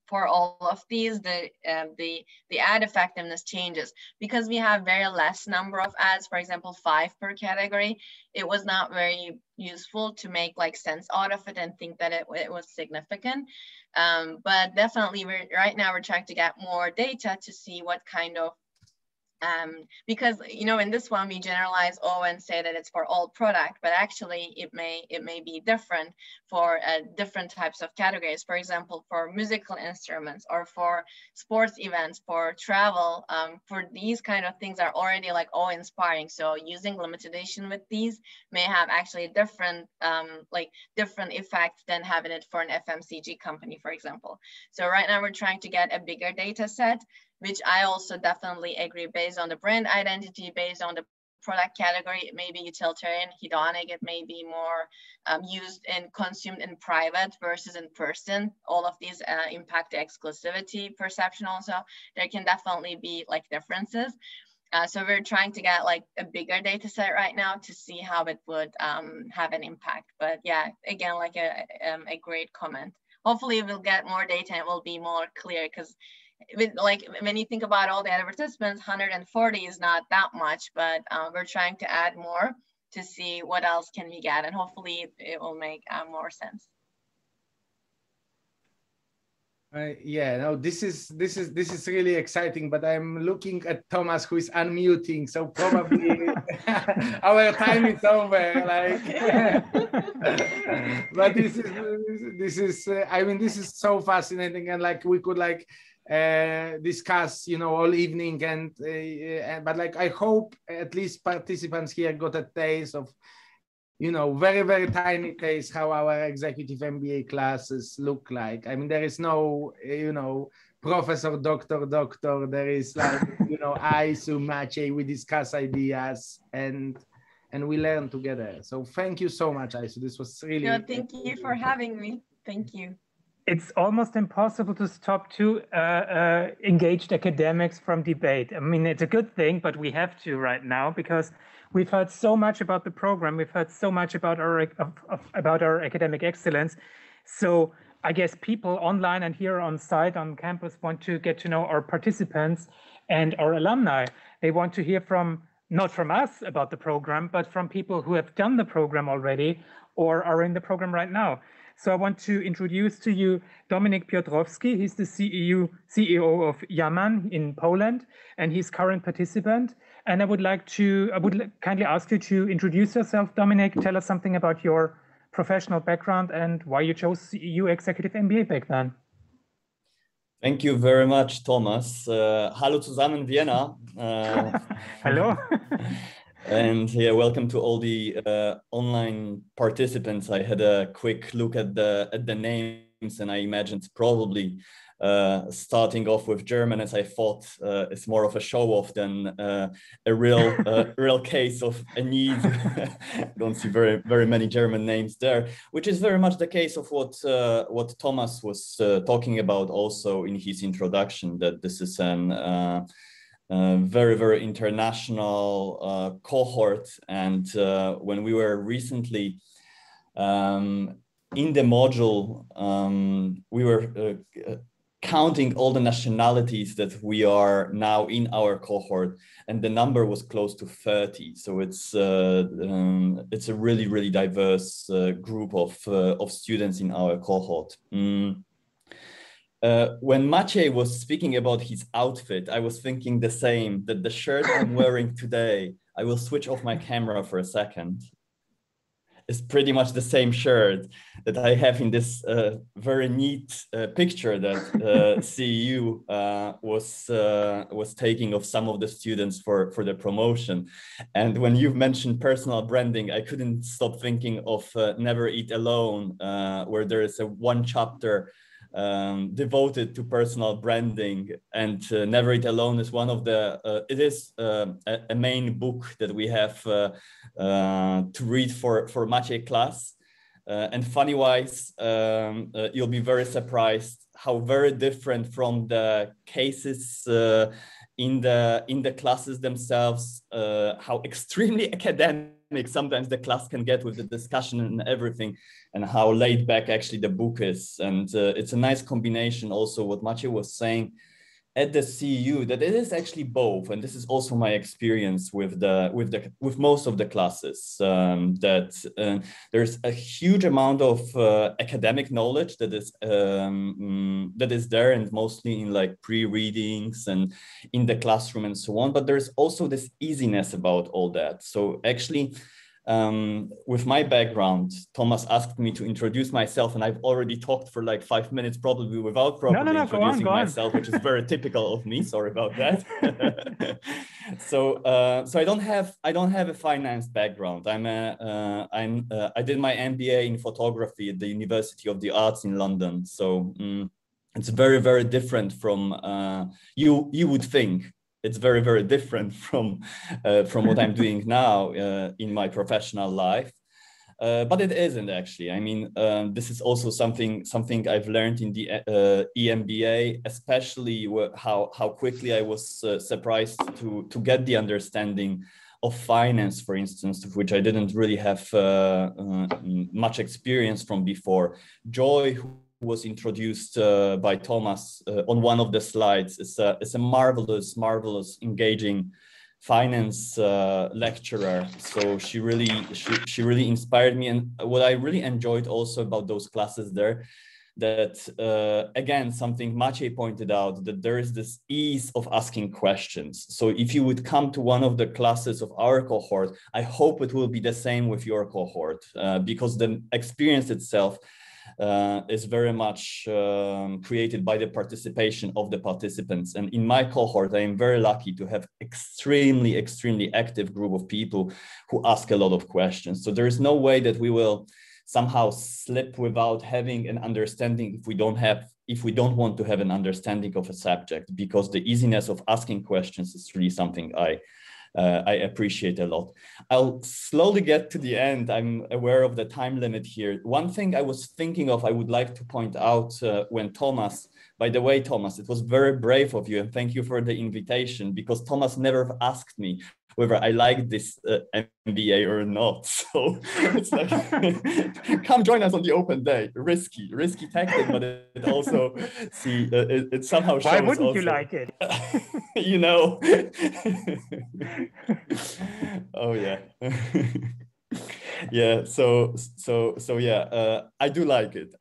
for all of these, the ad effectiveness changes because we have very less number of ads, for example, 5 per category. It was not very useful to make like sense out of it and think that it was significant. But definitely right now we're trying to get more data to see what kind of because in this one we generalize and say that it's for all product, but actually it may be different for different types of categories. For example, for musical instruments or for sports events, for travel, for these kind of things are already like inspiring. So using limited edition with these may have actually different different effect than having it for an FMCG company, for example. So right now we're trying to get a bigger data set, which I also definitely agree based on the brand identity, based on the product category. It may be utilitarian, hedonic, it may be more used and consumed in private versus in person. All of these impact the exclusivity perception also. There can definitely be like differences. So we're trying to get like a bigger data set right now to see how it would have an impact. But yeah, again, like a great comment. Hopefully we'll get more data and it will be more clear, because like when you think about all the advertisements, 140 is not that much, but we're trying to add more to see what else can we get, and hopefully it will make more sense. Yeah, no, this is really exciting, but I'm looking at Thomas, who is unmuting, so probably our time is over. Like, but this is I mean, this is so fascinating, and like we could like discuss, all evening, and but like I hope at least participants here got a taste of, very, very tiny taste how our executive MBA classes look like. I mean, there is no, professor, doctor. There is like, Aysu, Maciej, we discuss ideas and we learn together. So thank you so much, Aysu. This was really. No, thank you for having me. Thank you. It's almost impossible to stop two engaged academics from debate. I mean, it's a good thing, but we have to right now because we've heard so much about the program. We've heard so much about our academic excellence. So I guess people online and here on site on campus want to get to know our participants and our alumni. They want to hear not from us about the program, but from people who have done the program already or are in the program right now. So I want to introduce to you Dominik Piotrowski. He's the CEO of Yaman in Poland, and he's current participant. And I would kindly ask you to introduce yourself, Dominik. Tell us something about your professional background and why you chose CEU Executive MBA back then. Thank you very much, Thomas. Hallo zusammen, Vienna. Hello. And yeah, welcome to all the online participants. I had a quick look at the names, and I imagined probably starting off with German, as I thought it's more of a show-off than a real case of a need. Don't see very many German names there, which is very much the case of what Thomas was talking about also in his introduction, that this is an very, very international cohort. And when we were recently in the module, we were counting all the nationalities that we are now in our cohort, and the number was close to 30. So it's a really, really diverse group of students in our cohort. When Maciej was speaking about his outfit, I was thinking the same, that the shirt I'm wearing today, I will switch off my camera for a second. is pretty much the same shirt that I have in this very neat picture that CEU was taking of some of the students for the promotion. And when you've mentioned personal branding, I couldn't stop thinking of Never Eat Alone, where there is one chapter devoted to personal branding, and Never Eat Alone is one of the, it is a main book that we have to read for Maciej class. And funny wise, you'll be very surprised how very different from the cases in the classes themselves, how extremely academic sometimes the class can get with the discussion and everything, and how laid back actually the book is. And it's a nice combination also what Maciej was saying at the CEU, that it is actually both, and this is also my experience with most of the classes, that there's a huge amount of academic knowledge that is there, and mostly in like pre-readings and in the classroom and so on. But there's also this easiness about all that. So actually, with my background, Thomas asked me to introduce myself, and I've already talked for like 5 minutes, probably without properly introducing myself, which is very typical of me. Sorry about that. So I don't have a finance background. I did my MBA in photography at the University of the Arts in London. So it's very, very different from you would think. It's very, very different from what I'm doing now in my professional life, but it isn't actually. I mean, this is also something I've learned in the EMBA, especially how quickly I was surprised to get the understanding of finance, for instance, of which I didn't really have much experience from before. Joy, who was introduced by Thomas on one of the slides, is a marvelous, engaging finance lecturer. So she really inspired me. And what I really enjoyed also about those classes there, that again, something Maciej pointed out, that there is this ease of asking questions. So if you would come to one of the classes of our cohort, I hope it will be the same with your cohort, because the experience itself is very much created by the participation of the participants. And in my cohort, I am very lucky to have extremely active group of people who ask a lot of questions. So there is no way that we will somehow slip without having an understanding if we don't want to have an understanding of a subject, because the easiness of asking questions is really something I appreciate a lot. I'll slowly get to the end. I'm aware of the time limit here. One thing I was thinking of, I would like to point out when Thomas, by the way, Thomas, it was very brave of you, and thank you for the invitation, because Thomas never asked me whether I like this MBA or not. So it's like, come join us on the open day. Risky tactic, but it also, it somehow shows. Why wouldn't also, you like it? You know. Oh yeah. Yeah. So yeah. I do like it.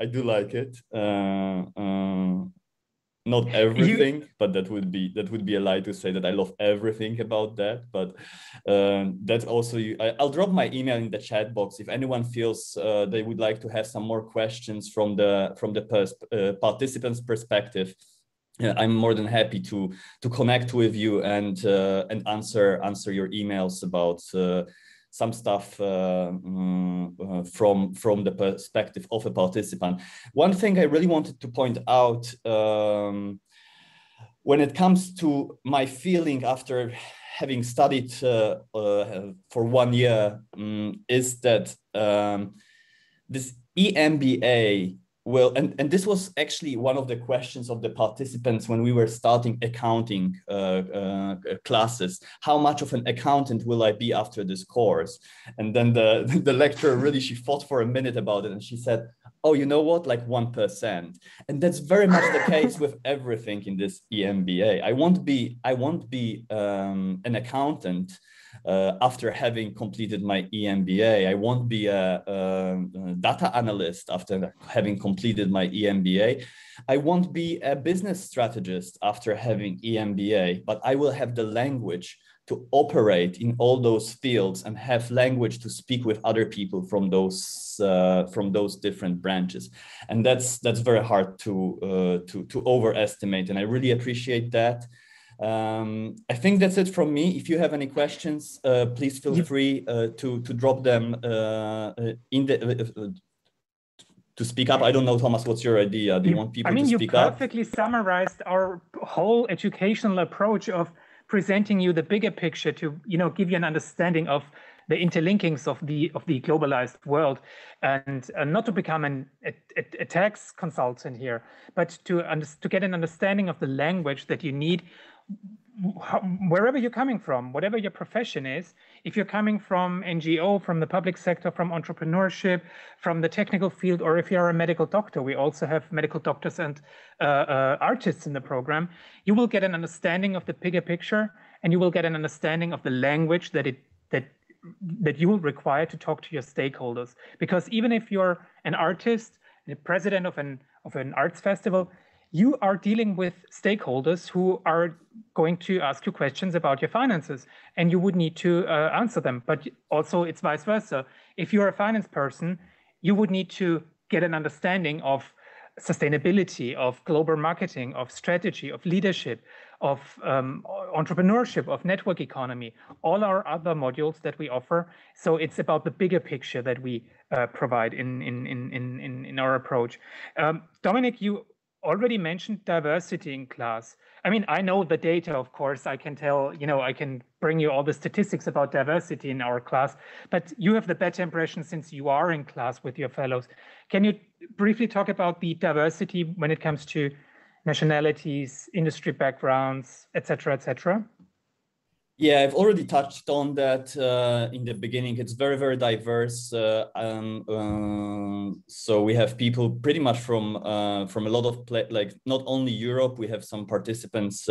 Not everything, but that would be a lie to say that I love everything about that. But that's also, I'll drop my email in the chat box if anyone feels they would like to have some more questions from the participants' perspective. I'm more than happy to connect with you and answer your emails about some stuff from the perspective of a participant. One thing I really wanted to point out when it comes to my feeling after having studied for 1 year is that this EMBA will, and this was actually one of the questions of the participants when we were starting accounting classes. How much of an accountant will I be after this course? And then the lecturer really, she thought for a minute about it, and she said, oh, you know what, like 1%. And that's very much the case with everything in this EMBA. I won't be an accountant after having completed my EMBA. I won't be a data analyst after having completed my EMBA. I won't be a business strategist after having EMBA, but I will have the language to operate in all those fields and have language to speak with other people from those different branches. And that's very hard to overestimate. And I really appreciate that. I think that's it from me. If you have any questions, please feel free to drop them in the to speak up. I don't know, Thomas, what's your idea? Do you want people to speak up? You perfectly summarized our whole educational approach of presenting you the bigger picture to, give you an understanding of the interlinkings of the globalized world, and not to become a tax consultant here, but to get an understanding of the language that you need wherever you're coming from, whatever your profession is. If you're coming from NGO, from the public sector, from entrepreneurship, from the technical field, or if you're a medical doctor, we also have medical doctors and artists in the program, you will get an understanding of the bigger picture, and you will get an understanding of the language that you will require to talk to your stakeholders. Because even if you're an artist, the president of an arts festival, you are dealing with stakeholders who are going to ask you questions about your finances, and you would need to answer them. But also it's vice versa. If you're a finance person, you would need to get an understanding of sustainability, of global marketing, of strategy, of leadership, of entrepreneurship, of network economy, all our other modules that we offer. So it's about the bigger picture that we provide in our approach. Dominic, you already mentioned diversity in class. I mean, I know the data, of course. I can tell, I can bring you all the statistics about diversity in our class, but you have the better impression since you are in class with your fellows. Can you briefly talk about the diversity when it comes to nationalities, industry backgrounds, et cetera, et cetera? Yeah, I've already touched on that in the beginning. It's very, very diverse. So we have people pretty much from a lot of like not only Europe. We have some participants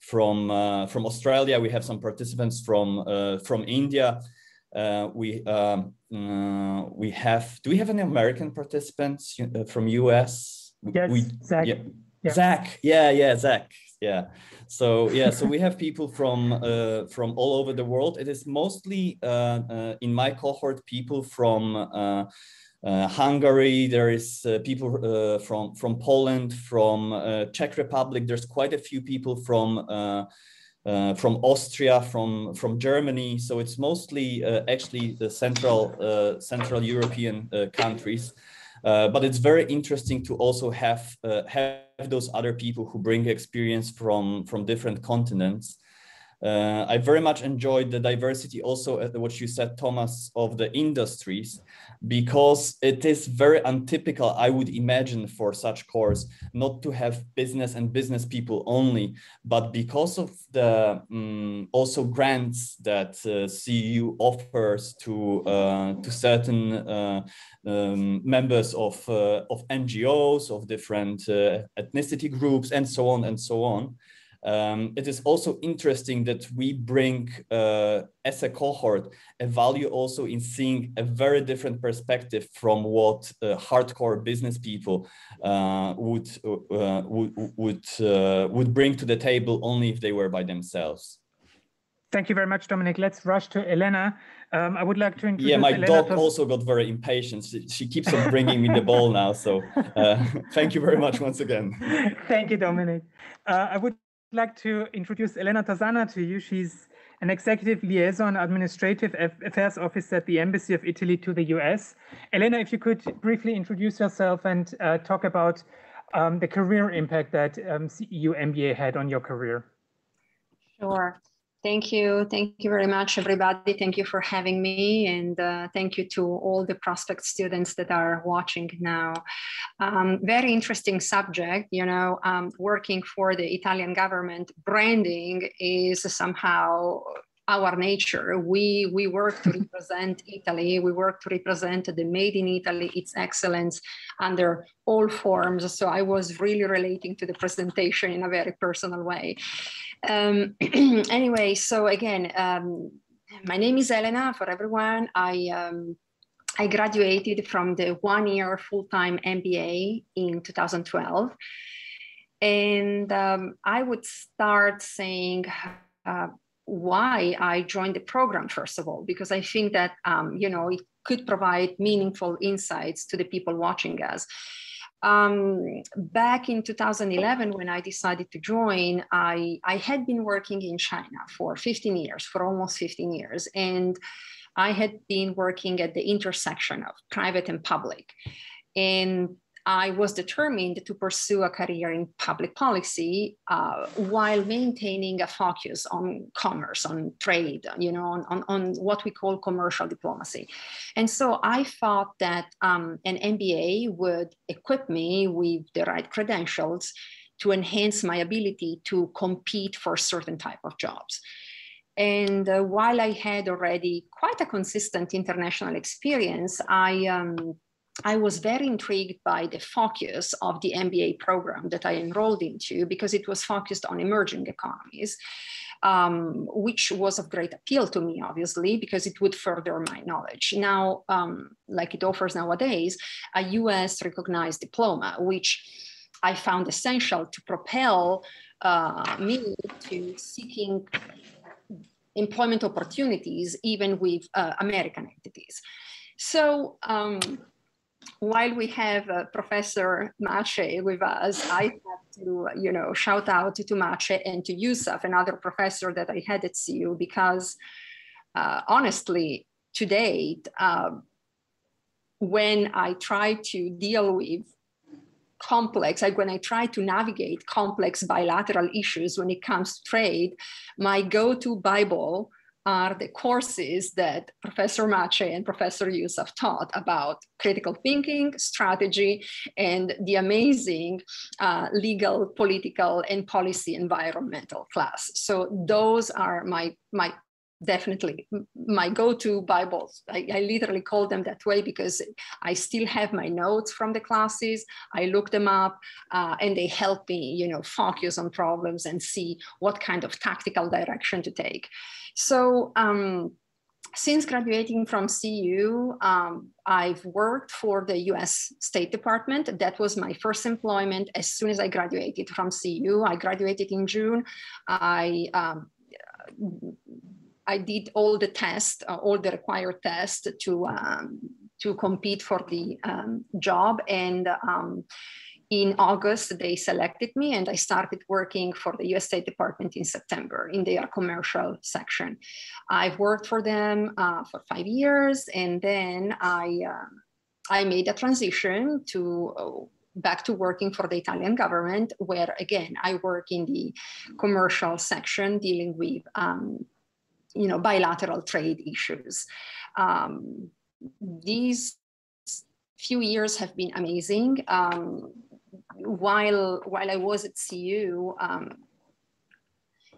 from Australia. We have some participants from India. We have. Do we have any American participants from US? Yes, Zach. Yeah. Yeah. Zach. Yeah, Zach. Yeah. So we have people from all over the world. It is mostly in my cohort people from Hungary. There is people from Poland, from Czech Republic. There's quite a few people from Austria, from Germany. So it's mostly actually the Central European countries. But it's very interesting to also have those other people who bring experience from different continents. I very much enjoyed the diversity also, what you said, Thomas, of the industries, because it is very untypical, I would imagine, for such course, not to have business and business people only, but because of the also grants that CEU offers to certain members of NGOs, of different ethnicity groups, and so on and so on. It is also interesting that we bring, as a cohort, a value also in seeing a very different perspective from what hardcore business people would bring to the table only if they were by themselves. Thank you very much, Dominic. Let's rush to Elena. I would like to introduce. Yeah, my Elena dog also got very impatient. She keeps on bringing me the ball now. So thank you very much once again. Thank you, Dominic. I would like to introduce Elena Tazzana to you. She's an Executive Liaison Administrative Affairs Officer at the Embassy of Italy to the US. Elena, if you could briefly introduce yourself and talk about the career impact that CEU MBA had on your career. Sure. Thank you. Thank you very much, everybody. Thank you for having me. And thank you to all the prospect students that are watching now. Very interesting subject, working for the Italian government. Branding is somehow our nature. We work to represent Italy. We work to represent the made in Italy, its excellence under all forms. So I was really relating to the presentation in a very personal way. Anyway, so again, my name is Elena for everyone. I graduated from the one-year full-time MBA in 2012. And I would start saying why I joined the program, first of all, because I think that, it could provide meaningful insights to the people watching us. Back in 2011, when I decided to join, I had been working in China for 15 years, for almost 15 years. And I had been working at the intersection of private and public. And I was determined to pursue a career in public policy while maintaining a focus on commerce, on trade, on what we call commercial diplomacy. And so I thought that an MBA would equip me with the right credentials to enhance my ability to compete for certain type of jobs. And while I had already quite a consistent international experience, I was very intrigued by the focus of the MBA program that I enrolled into, because it was focused on emerging economies, which was of great appeal to me, obviously, because it would further my knowledge. Now, like it offers nowadays, a US recognized diploma, which I found essential to propel me to seeking employment opportunities, even with American entities. So, while we have Professor Mace with us, I have to, shout out to Mace and to Yusuf, another professor that I had at CEU, because honestly, to date, when I try to deal with when I try to navigate complex bilateral issues when it comes to trade, my go-to Bible are the courses that Professor Mace and Professor Yusuf taught about critical thinking, strategy, and the amazing legal, political, and policy environmental class. So those are definitely my go-to Bibles. I literally call them that way because I still have my notes from the classes. I look them up and they help me, focus on problems and see what kind of tactical direction to take. So since graduating from CEU, I've worked for the US State Department. That was my first employment as soon as I graduated from CEU. I graduated in June. I did all the tests, all the required tests to compete for the job. And in August, they selected me and I started working for the US State Department in September in their commercial section. I've worked for them for 5 years, and then I made a transition back to working for the Italian government, where again, I work in the commercial section dealing with bilateral trade issues. These few years have been amazing. While I was at CEU,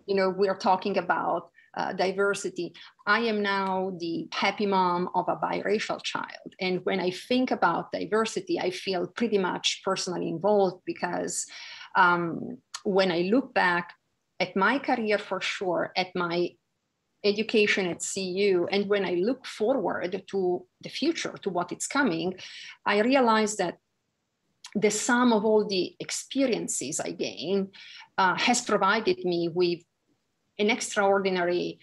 we are talking about diversity. I am now the happy mom of a biracial child. And when I think about diversity, I feel pretty much personally involved, because when I look back at my career, for sure, at my education at CEU, and when I look forward to the future, to what is coming, I realize that the sum of all the experiences I gained has provided me with an extraordinary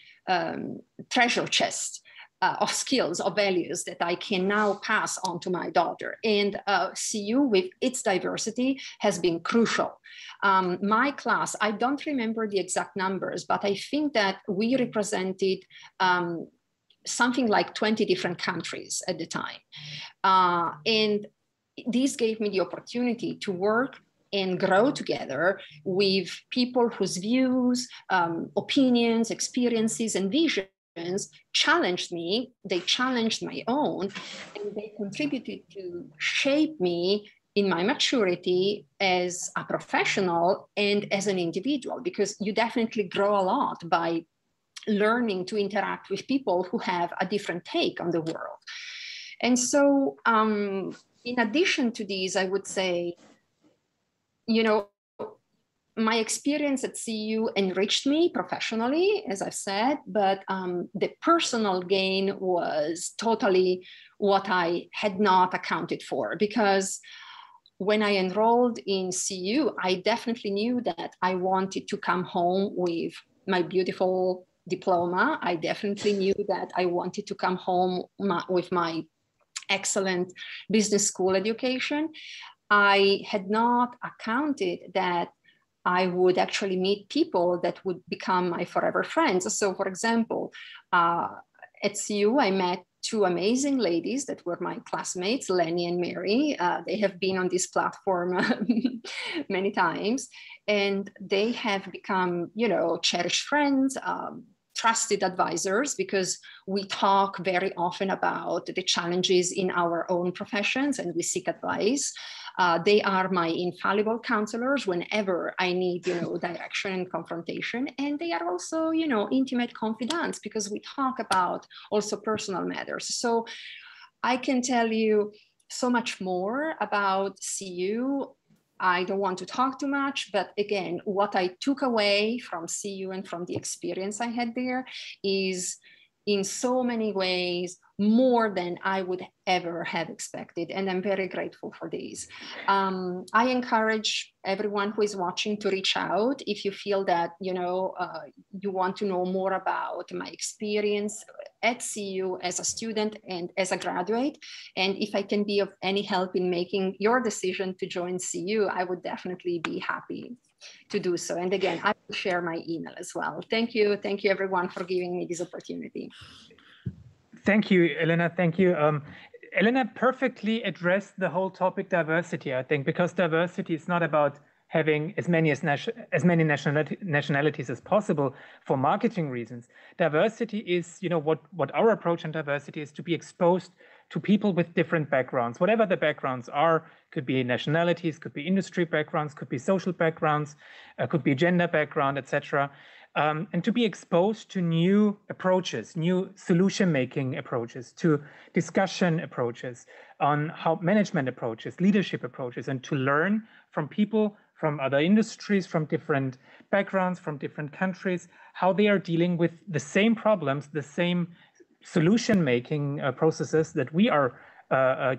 treasure chest of skills, of values that I can now pass on to my daughter. And CEU, with its diversity, has been crucial. My class, I don't remember the exact numbers, but I think that we represented something like 20 different countries at the time. And this gave me the opportunity to work and grow together with people whose views, opinions, experiences, and visions challenged me. They challenged my own, and they contributed to shape me in my maturity as a professional and as an individual, because you definitely grow a lot by learning to interact with people who have a different take on the world. And so in addition to these, I would say, my experience at CEU enriched me professionally, as I've said, but the personal gain was totally what I had not accounted for, because when I enrolled in CEU, I definitely knew that I wanted to come home with my beautiful diploma, I definitely knew that I wanted to come home with my excellent business school education. I had not accounted that I would actually meet people that would become my forever friends. So for example, at CEU, I met two amazing ladies that were my classmates, Lenny and Mary. They have been on this platform many times, and they have become, you know, cherished friends, trusted advisors, because we talk very often about the challenges in our own professions and we seek advice. They are my infallible counselors whenever I need, you know, direction and confrontation. And they are also, you know, intimate confidants, because we talk about also personal matters. So I can tell you so much more about CEU. I don't want to talk too much, but again, what I took away from CEU and from the experience I had there is in so many ways more than I would ever have expected. And I'm very grateful for this. I encourage everyone who is watching to reach out if you feel that, you know, you want to know more about my experience at CEU as a student and as a graduate. And if I can be of any help in making your decision to join CEU, I would definitely be happy to do so. And again, I will share my email as well. Thank you. Thank you everyone for giving me this opportunity. Thank you, Elena. Thank you. Elena perfectly addressed the whole topic diversity, I think, because diversity is not about having as many nationalities as possible for marketing reasons. Diversity is, you know, what our approach on diversity is, to be exposed to people with different backgrounds, whatever the backgrounds are. Could be nationalities, could be industry backgrounds, could be social backgrounds, could be gender background, etc. And to be exposed to new approaches, new solution-making approaches, to discussion approaches, on how management approaches, leadership approaches, and to learn from people from other industries, from different backgrounds, from different countries, how they are dealing with the same problems, the same solution-making processes that we are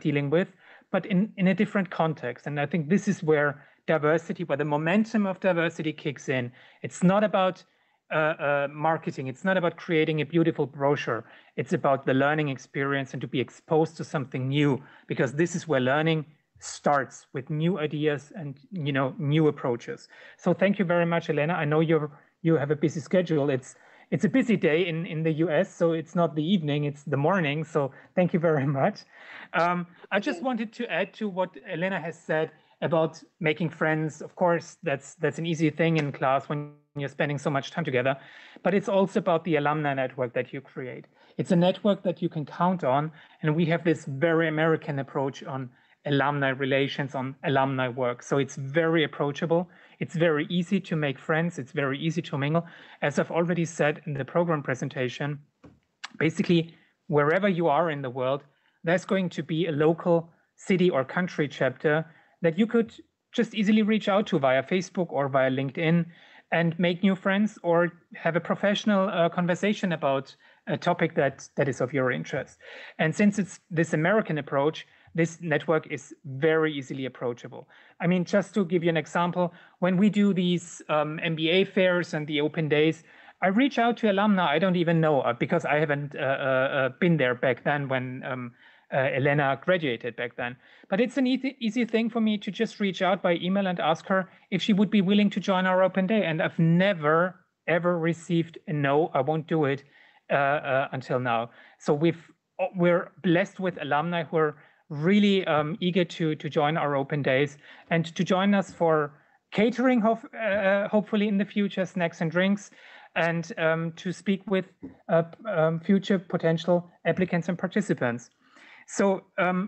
dealing with, but in a different context. And I think this is where diversity, where the momentum of diversity kicks in. It's not about marketing. It's not about creating a beautiful brochure. It's about the learning experience and to be exposed to something new, because this is where learning starts, with new ideas and, you know, new approaches. So thank you very much, Elena. I know you have a busy schedule. It's a busy day in the US, so it's not the evening, it's the morning. So thank you very much. I just wanted to add to what Elena has said about making friends. Of course, that's an easy thing in class when you're spending so much time together, but it's also about the alumni network that you create. It's a network that you can count on, and we have this very American approach on alumni relations, on alumni work. So it's very approachable. It's very easy to make friends. It's very easy to mingle. As I've already said in the program presentation, basically, wherever you are in the world, there's going to be a local city or country chapter that you could just easily reach out to via Facebook or via LinkedIn and make new friends, or have a professional conversation about a topic that is of your interest. And since it's this American approach, this network is very easily approachable. I mean, just to give you an example, when we do these MBA fairs and the open days, I reach out to alumni I don't even know, because I haven't been there back then when Elena graduated back then. But it's an easy thing for me to just reach out by email and ask her if she would be willing to join our open day. And I've never, ever received a no, I won't do it until now. So we're blessed with alumni who are really eager to join our open days and to join us for catering, hopefully in the future, snacks and drinks, and to speak with future potential applicants and participants. So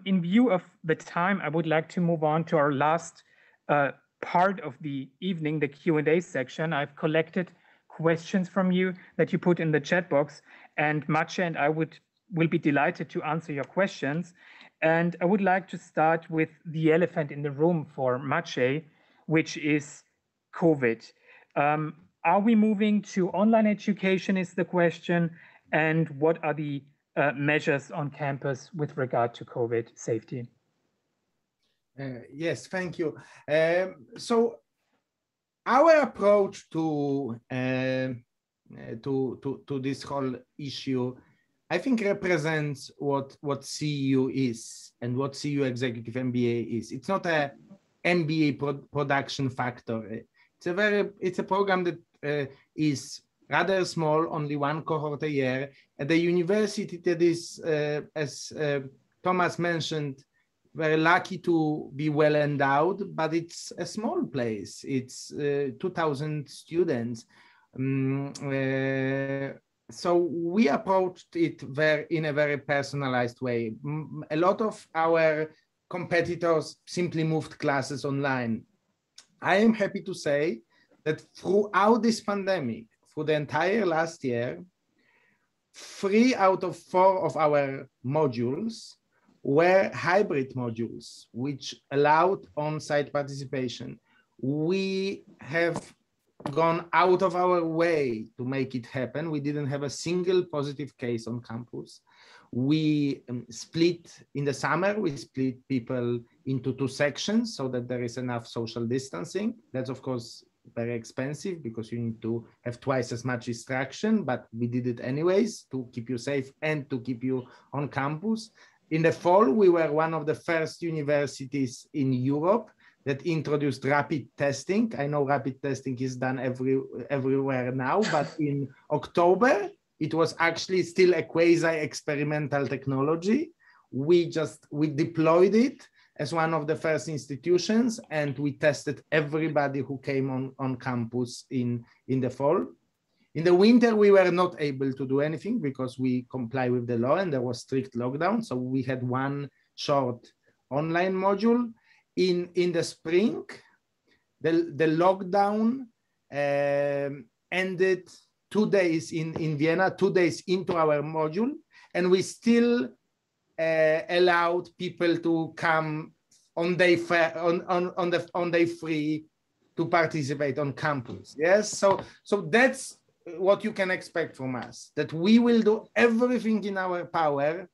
in view of the time, I would like to move on to our last part of the evening, the Q&A section. I've collected questions from you that you put in the chat box, and Maciej and I will be delighted to answer your questions. And I would like to start with the elephant in the room for Maciej, which is COVID. Are we moving to online education is the question, and what are the measures on campus with regard to COVID safety? Yes, thank you. So our approach to to this whole issue, I think represents what CEU is and what CEU Executive MBA is. It's not a MBA production factory. It's a program that is rather small, only one cohort a year, at a university that is, as Thomas mentioned, very lucky to be well endowed, but it's a small place. It's 2,000 students. So we approached it in a very personalized way. A lot of our competitors simply moved classes online. I am happy to say that throughout this pandemic, for the entire last year, 3 out of 4 of our modules were hybrid modules, which allowed on-site participation. We have gone out of our way to make it happen. We didn't have a single positive case on campus. We split in the summer, we split people into 2 sections so that there is enough social distancing. That's of course very expensive because you need to have twice as much instruction, but we did it anyways to keep you safe and to keep you on campus. In the fall, we were one of the first universities in Europe that introduced rapid testing. I know rapid testing is done everywhere now, but in October, it was actually still a quasi-experimental technology. We deployed it as one of the first institutions, and we tested everybody who came on campus in the fall. In the winter, we were not able to do anything because we comply with the law and there was strict lockdown. So we had one short online module. In the spring, the lockdown ended 2 days in Vienna, 2 days into our module, and we still allowed people to come on day free to participate on campus. Yes, so that's what you can expect from us, that we will do everything in our power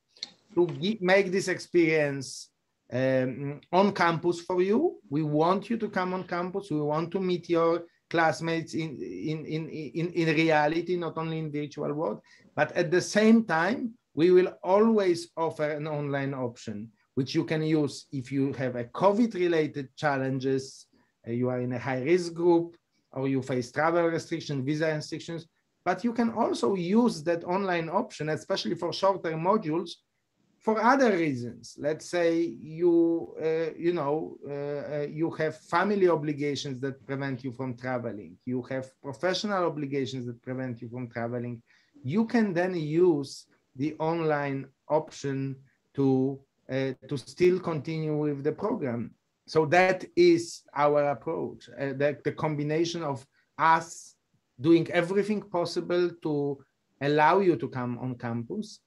to make this experience on campus for you. We want you to come on campus. We want to meet your classmates in reality, not only in virtual world, but at the same time, we will always offer an online option, which you can use if you have a COVID-related challenges, you are in a high-risk group, or you face travel restrictions, visa restrictions, but you can also use that online option, especially for shorter modules, for other reasons. Let's say you have family obligations that prevent you from traveling. You have professional obligations that prevent you from traveling. You can then use the online option to still continue with the program. So that is our approach, the combination of us doing everything possible to allow you to come on campus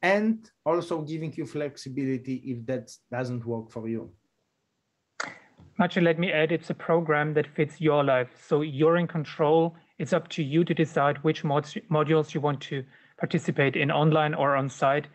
and also giving you flexibility if that doesn't work for you. Maciej, let me add, it's a program that fits your life. So you're in control. It's up to you to decide which modules you want to participate in, online or on site.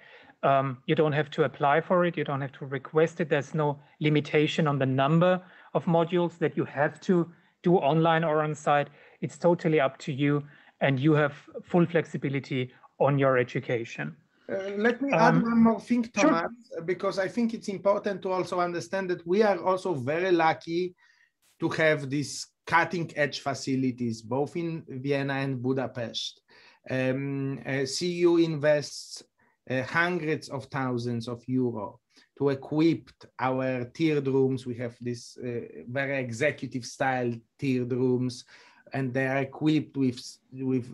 You don't have to apply for it. You don't have to request it. There's no limitation on the number of modules that you have to do online or on site. It's totally up to you, and you have full flexibility on your education. Let me add one more thing, Thomas, sure. Because I think it's important to also understand that we are also very lucky to have these cutting-edge facilities, both in Vienna and Budapest. CEU invests hundreds of thousands of euro to equip our tiered rooms. We have this very executive style tiered rooms, and they are equipped with,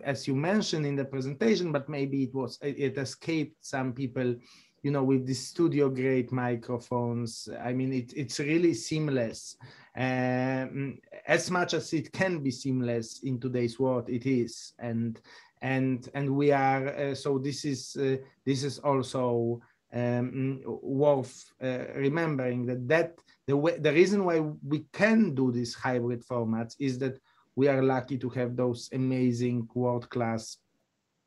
as you mentioned in the presentation, but maybe it escaped some people, with the studio grade microphones. I mean, it's really seamless. As much as it can be seamless in today's world, it is. And we are, so this is also worth remembering that the reason why we can do these hybrid formats is that we are lucky to have those amazing world-class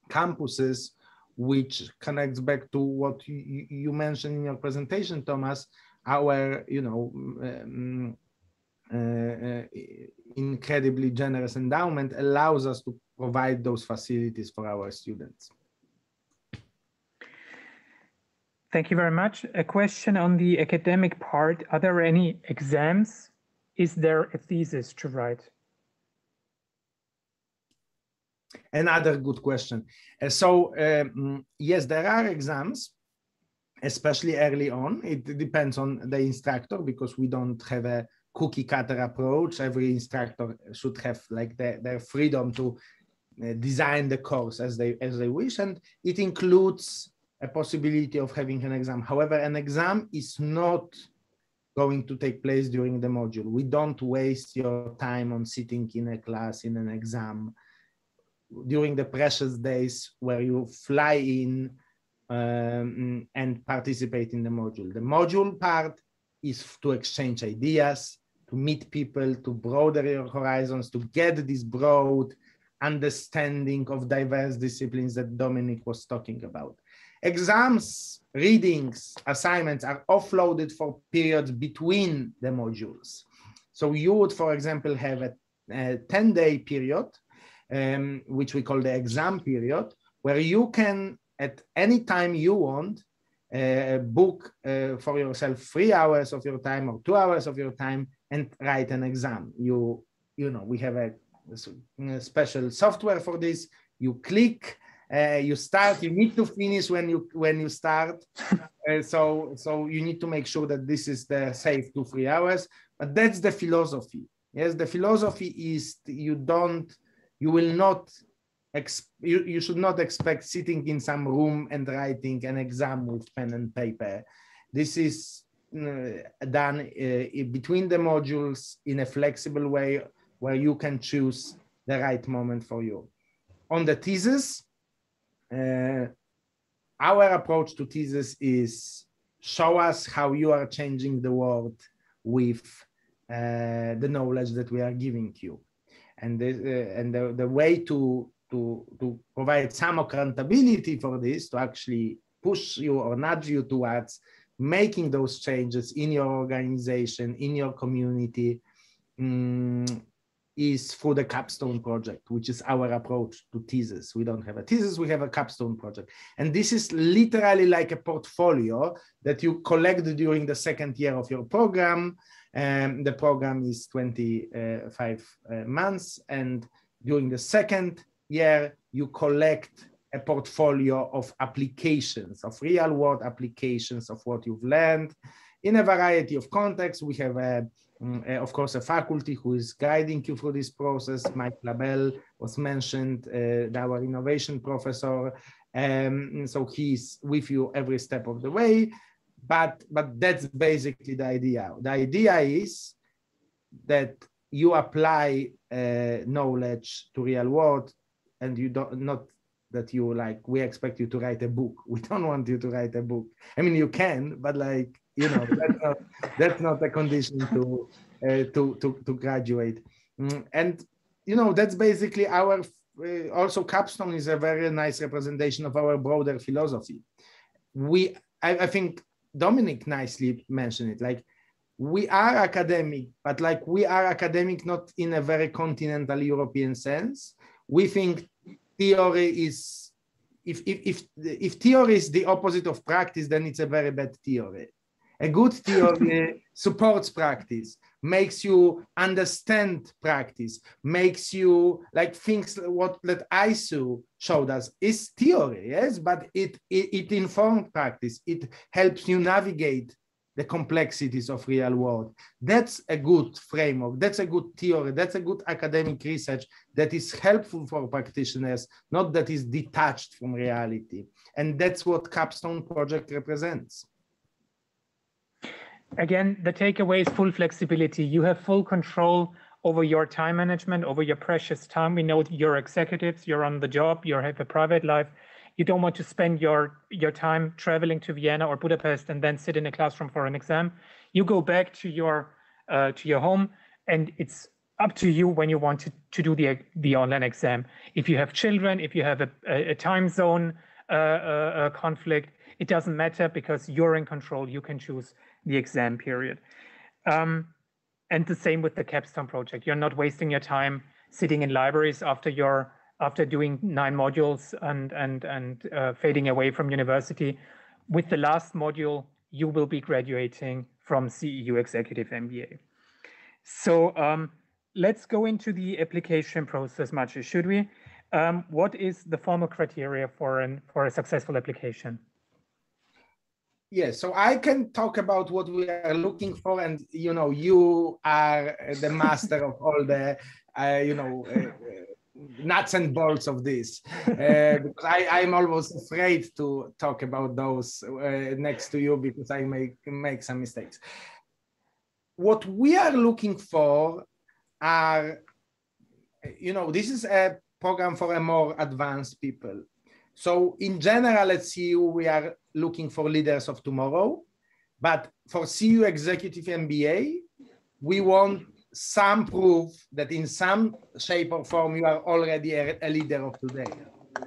campuses, which connects back to what you mentioned in your presentation, Thomas, our, incredibly generous endowment allows us to provide those facilities for our students. Thank you very much. A question on the academic part. Are there any exams? Is there a thesis to write? Another good question. Yes, there are exams, especially early on. It depends on the instructor because we don't have a cookie cutter approach. Every instructor should have like their freedom to design the course as they wish, and it includes a possibility of having an exam. However, an exam is not going to take place during the module. We don't waste your time on sitting in a class in an exam during the precious days where you fly in and participate in the module. The module part is to exchange ideas, to meet people, to broaden your horizons, to get this broad understanding of diverse disciplines that Dominic was talking about. Exams, readings, assignments are offloaded for periods between the modules. So you would, for example, have a 10-day period, which we call the exam period, where you can, at any time you want, book for yourself 3 hours of your time or 2 hours of your time and write an exam. You know, we have a special software for this. You click, you start. You need to finish when you start. So you need to make sure that this is the safe 2-3 hours. But that's the philosophy. Yes, the philosophy is you should not expect sitting in some room and writing an exam with pen and paper. This is done between the modules in a flexible way where you can choose the right moment for you. On the thesis, our approach to thesis is show us how you are changing the world with the knowledge that we are giving you. And the way to provide some accountability for this, to actually push you or nudge you towards making those changes in your organization, in your community, is through the capstone project, which is our approach to thesis. We don't have a thesis, we have a capstone project. And this is literally like a portfolio that you collect during the second year of your program. The program is 25 months, and during the second year, you collect a portfolio of applications, of real world applications of what you've learned in a variety of contexts. We have, of course, a faculty who is guiding you through this process. Mike Lammel was mentioned, our innovation professor. So he's with you every step of the way. But that's basically the idea. The idea is that you apply knowledge to real world, and you don't, not that you like, we expect you to write a book. We don't want you to write a book. I mean, you can, but like, you know, that's not a condition to graduate. And, you know, that's basically our, also capstone is a very nice representation of our broader philosophy. I think Dominic nicely mentioned it, like we are academic, but like we are academic not in a very continental European sense. We think theory is, if theory is the opposite of practice, then it's a very bad theory. A good theory supports practice, makes you understand practice, makes you like things what that Aysu showed us is theory, yes, but it informs practice. It helps you navigate the complexities of real world. That's a good framework. That's a good theory. That's a good academic research that is helpful for practitioners, not that is detached from reality. And that's what Capstone Project represents. Again, the takeaway is full flexibility. You have full control over your time management, over your precious time. We know you're executives, you're on the job, you have a private life. You don't want to spend your time traveling to Vienna or Budapest and then sit in a classroom for an exam. You go back to your home, and it's up to you when you want to do the online exam. If you have children, if you have a time zone conflict, it doesn't matter because you're in control. You can choose the exam period. And the same with the capstone project. You're not wasting your time sitting in libraries after your after doing 9 modules and fading away from university. With the last module, you will be graduating from CEU Executive MBA. So let's go into the application process, Maciej, should we? What is the formal criteria for a successful application? Yes, so I can talk about what we are looking for, and you are the master of all the nuts and bolts of this. Because I'm almost afraid to talk about those next to you because I make some mistakes. What we are looking for are, this is a program for a more advanced people. So in general at CEU, we are looking for leaders of tomorrow, but for CEU Executive MBA, we want some proof that in some shape or form, you are already a leader of today.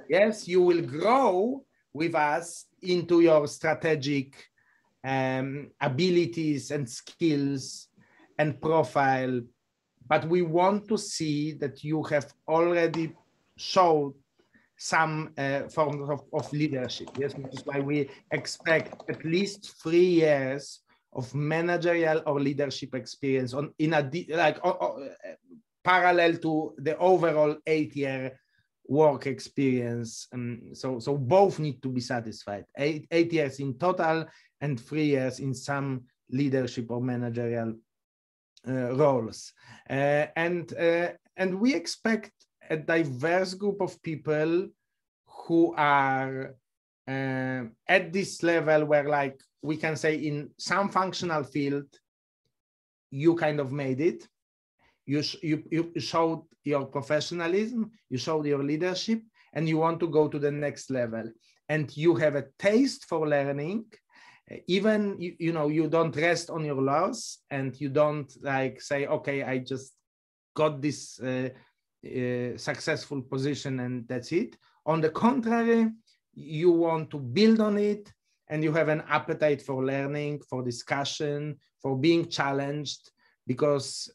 Yes, you will grow with us into your strategic abilities and skills and profile, but we want to see that you have already showed some form of leadership. Yes, which is why we expect at least 3 years of managerial or leadership experience parallel to the overall 8-year work experience. So both need to be satisfied. 8 years in total and 3 years in some leadership or managerial roles. And we expect a diverse group of people who are at this level where, like, we can say in some functional field, you kind of made it. You showed your professionalism, you showed your leadership, and you want to go to the next level. And you have a taste for learning. Even, you don't rest on your laurels, and you don't like say, okay, I just got this successful position and that's it. On the contrary, you want to build on it, and you have an appetite for learning, for discussion, for being challenged, because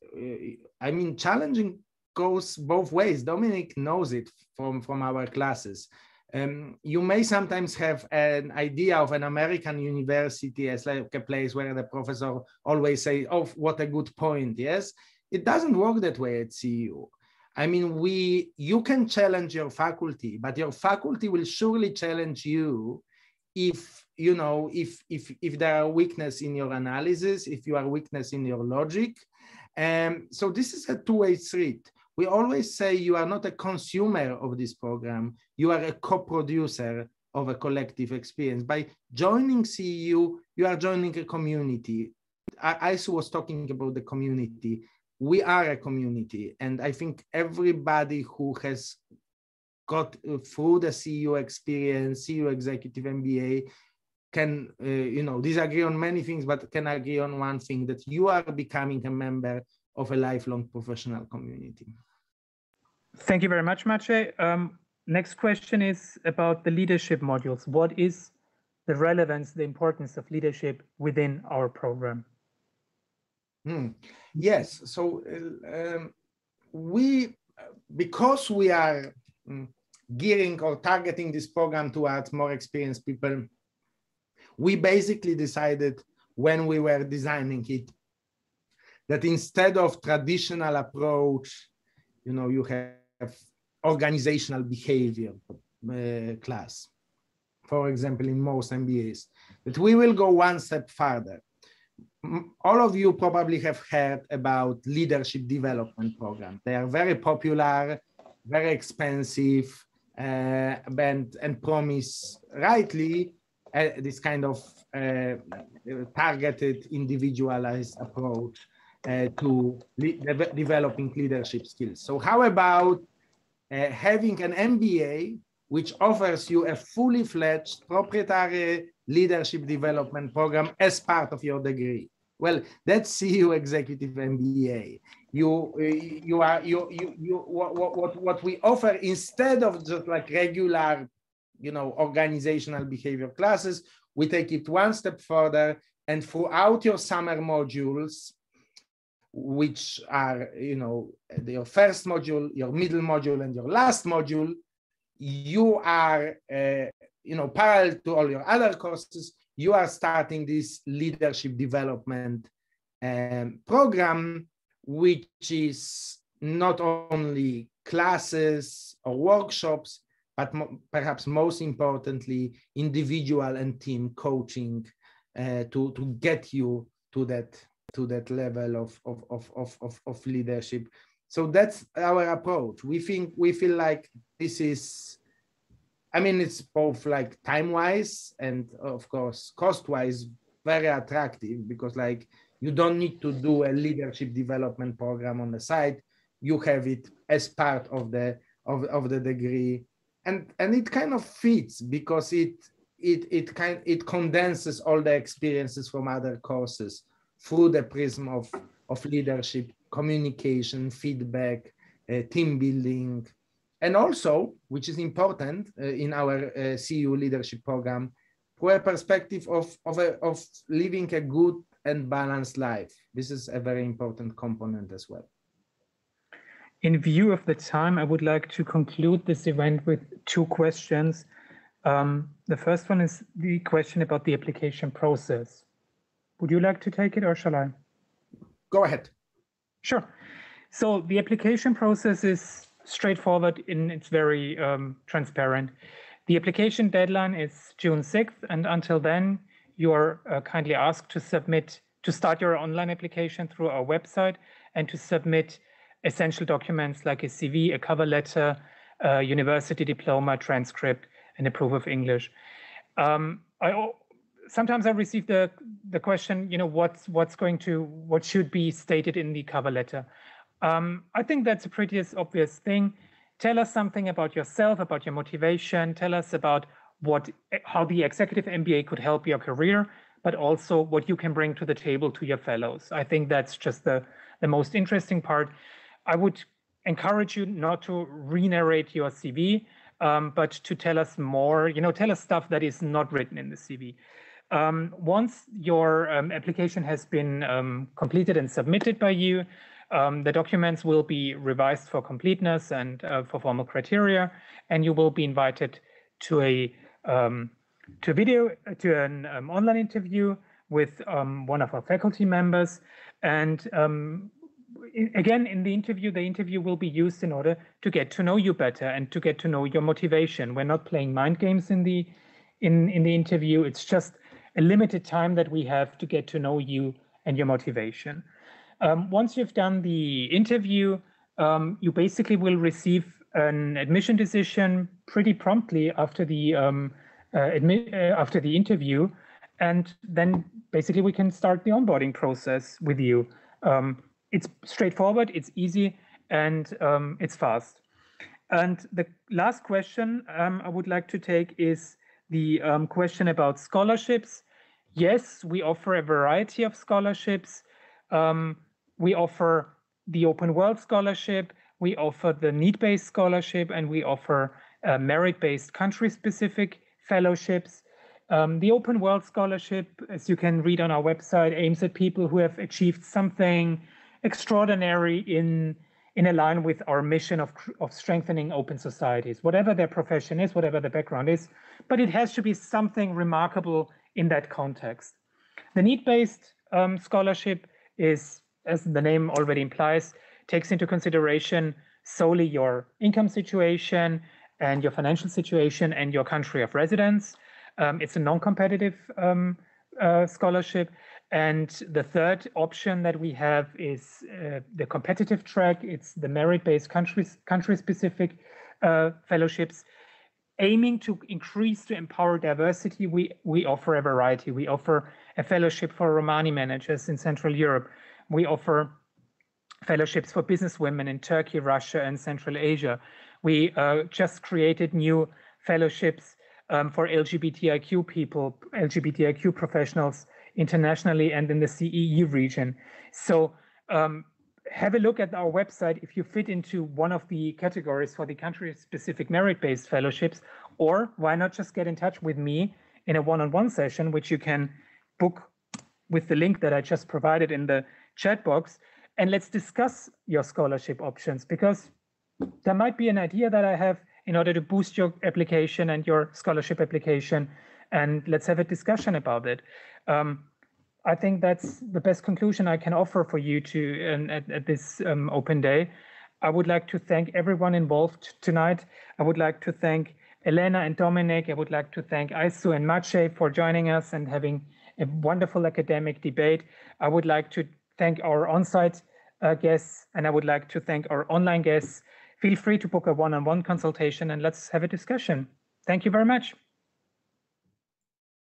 challenging goes both ways. Dominic knows it from our classes. You may sometimes have an idea of an American university as like a place where the professor always say, oh, what a good point. Yes, it doesn't work that way at CEU. You can challenge your faculty, but your faculty will surely challenge you if there are weakness in your analysis, if you are weakness in your logic. So this is a two-way street. We always say you are not a consumer of this program, you are a co-producer of a collective experience. By joining CEU, you are joining a community. Aysu was talking about the community. We are a community, and I think everybody who has got through the CEU experience, CEU Executive MBA, can disagree on many things, but can agree on one thing, that you are becoming a member of a lifelong professional community. Thank you very much, Maciej. Next question is about the leadership modules. What is the relevance, the importance of leadership within our program? Yes, so because we are gearing or targeting this program towards more experienced people, we basically decided when we were designing it that instead of traditional approach, you have organizational behavior class, for example, in most MBAs, that we will go one step further. All of you probably have heard about leadership development programs. They are very popular, very expensive, and promise rightly this kind of targeted, individualized approach to developing leadership skills. So how about having an MBA which offers you a fully fledged proprietary leadership development program as part of your degree? Well, that's CEU Executive MBA. What we offer, instead of just like regular, organizational behavior classes, we take it one step further, and throughout your summer modules, which are, your first module, your middle module, and your last module, you are, parallel to all your other courses, you are starting this leadership development program, which is not only classes or workshops, but perhaps most importantly, individual and team coaching to get you to that level of leadership. So that's our approach. We feel like this is, it's both like time-wise and of course cost-wise very attractive, because like you don't need to do a leadership development program on the side. You have it as part of the degree, and it kind of fits because it condenses all the experiences from other courses through the prism of leadership, communication, feedback, team building, and also, which is important in our CEU leadership program, through a perspective of living a good and balanced life. This is a very important component as well. In view of the time, I would like to conclude this event with two questions. The first one is the question about the application process. Would you like to take it or shall I? Go ahead. Sure. So the application process is straightforward and it's very transparent. The application deadline is June 6th, and until then, you are kindly asked to start your online application through our website and to submit essential documents like a CV, a cover letter, a university diploma, transcript, and a proof of English. Sometimes I receive the question, what should be stated in the cover letter? I think that's a pretty obvious thing. Tell us something about yourself, about your motivation. Tell us about how the executive MBA could help your career, but also what you can bring to the table to your fellows. I think that's just the most interesting part. I would encourage you not to re-narrate your CV, but to tell us more, tell us stuff that is not written in the CV. Once your application has been completed and submitted by you, the documents will be revised for completeness and for formal criteria, and you will be invited to an online interview with one of our faculty members. And again, in the interview will be used in order to get to know you better and to get to know your motivation. We're not playing mind games in the interview. It's just a limited time that we have to get to know you and your motivation. Once you've done the interview, you basically will receive an admission decision pretty promptly after the interview, and then basically we can start the onboarding process with you. It's straightforward, it's easy, and it's fast. And the last question I would like to take is the question about scholarships. Yes, we offer a variety of scholarships. We offer the Open World Scholarship, we offer the need-based scholarship, and we offer merit-based country-specific fellowships. The Open World Scholarship, as you can read on our website, aims at people who have achieved something extraordinary in line with our mission of strengthening open societies, whatever their profession is, whatever their background is, but it has to be something remarkable in that context. The need-based scholarship is, as the name already implies, takes into consideration solely your income situation and your financial situation and your country of residence. It's a non-competitive scholarship. And the third option that we have is the competitive track. It's the merit-based country-specific fellowships. Aiming to increase, to empower diversity, we offer a variety. We offer a fellowship for Romani managers in Central Europe. We offer fellowships for businesswomen in Turkey, Russia, and Central Asia. We just created new fellowships for LGBTIQ people, LGBTIQ professionals internationally and in the CEU region. So have a look at our website if you fit into one of the categories for the country-specific merit-based fellowships, or why not just get in touch with me in a one-on-one session, which you can book with the link that I just provided in the chat box. and let's discuss your scholarship options, because there might be an idea that I have in order to boost your application and your scholarship application, and let's have a discussion about it. I think that's the best conclusion I can offer for you at this open day. I would like to thank everyone involved tonight. I would like to thank Elena and Dominic. I would like to thank Aysu and Maciej for joining us and having a wonderful academic debate. I would like to thank our on-site guests, and I would like to thank our online guests. Feel free to book a one-on-one consultation and let's have a discussion. Thank you very much.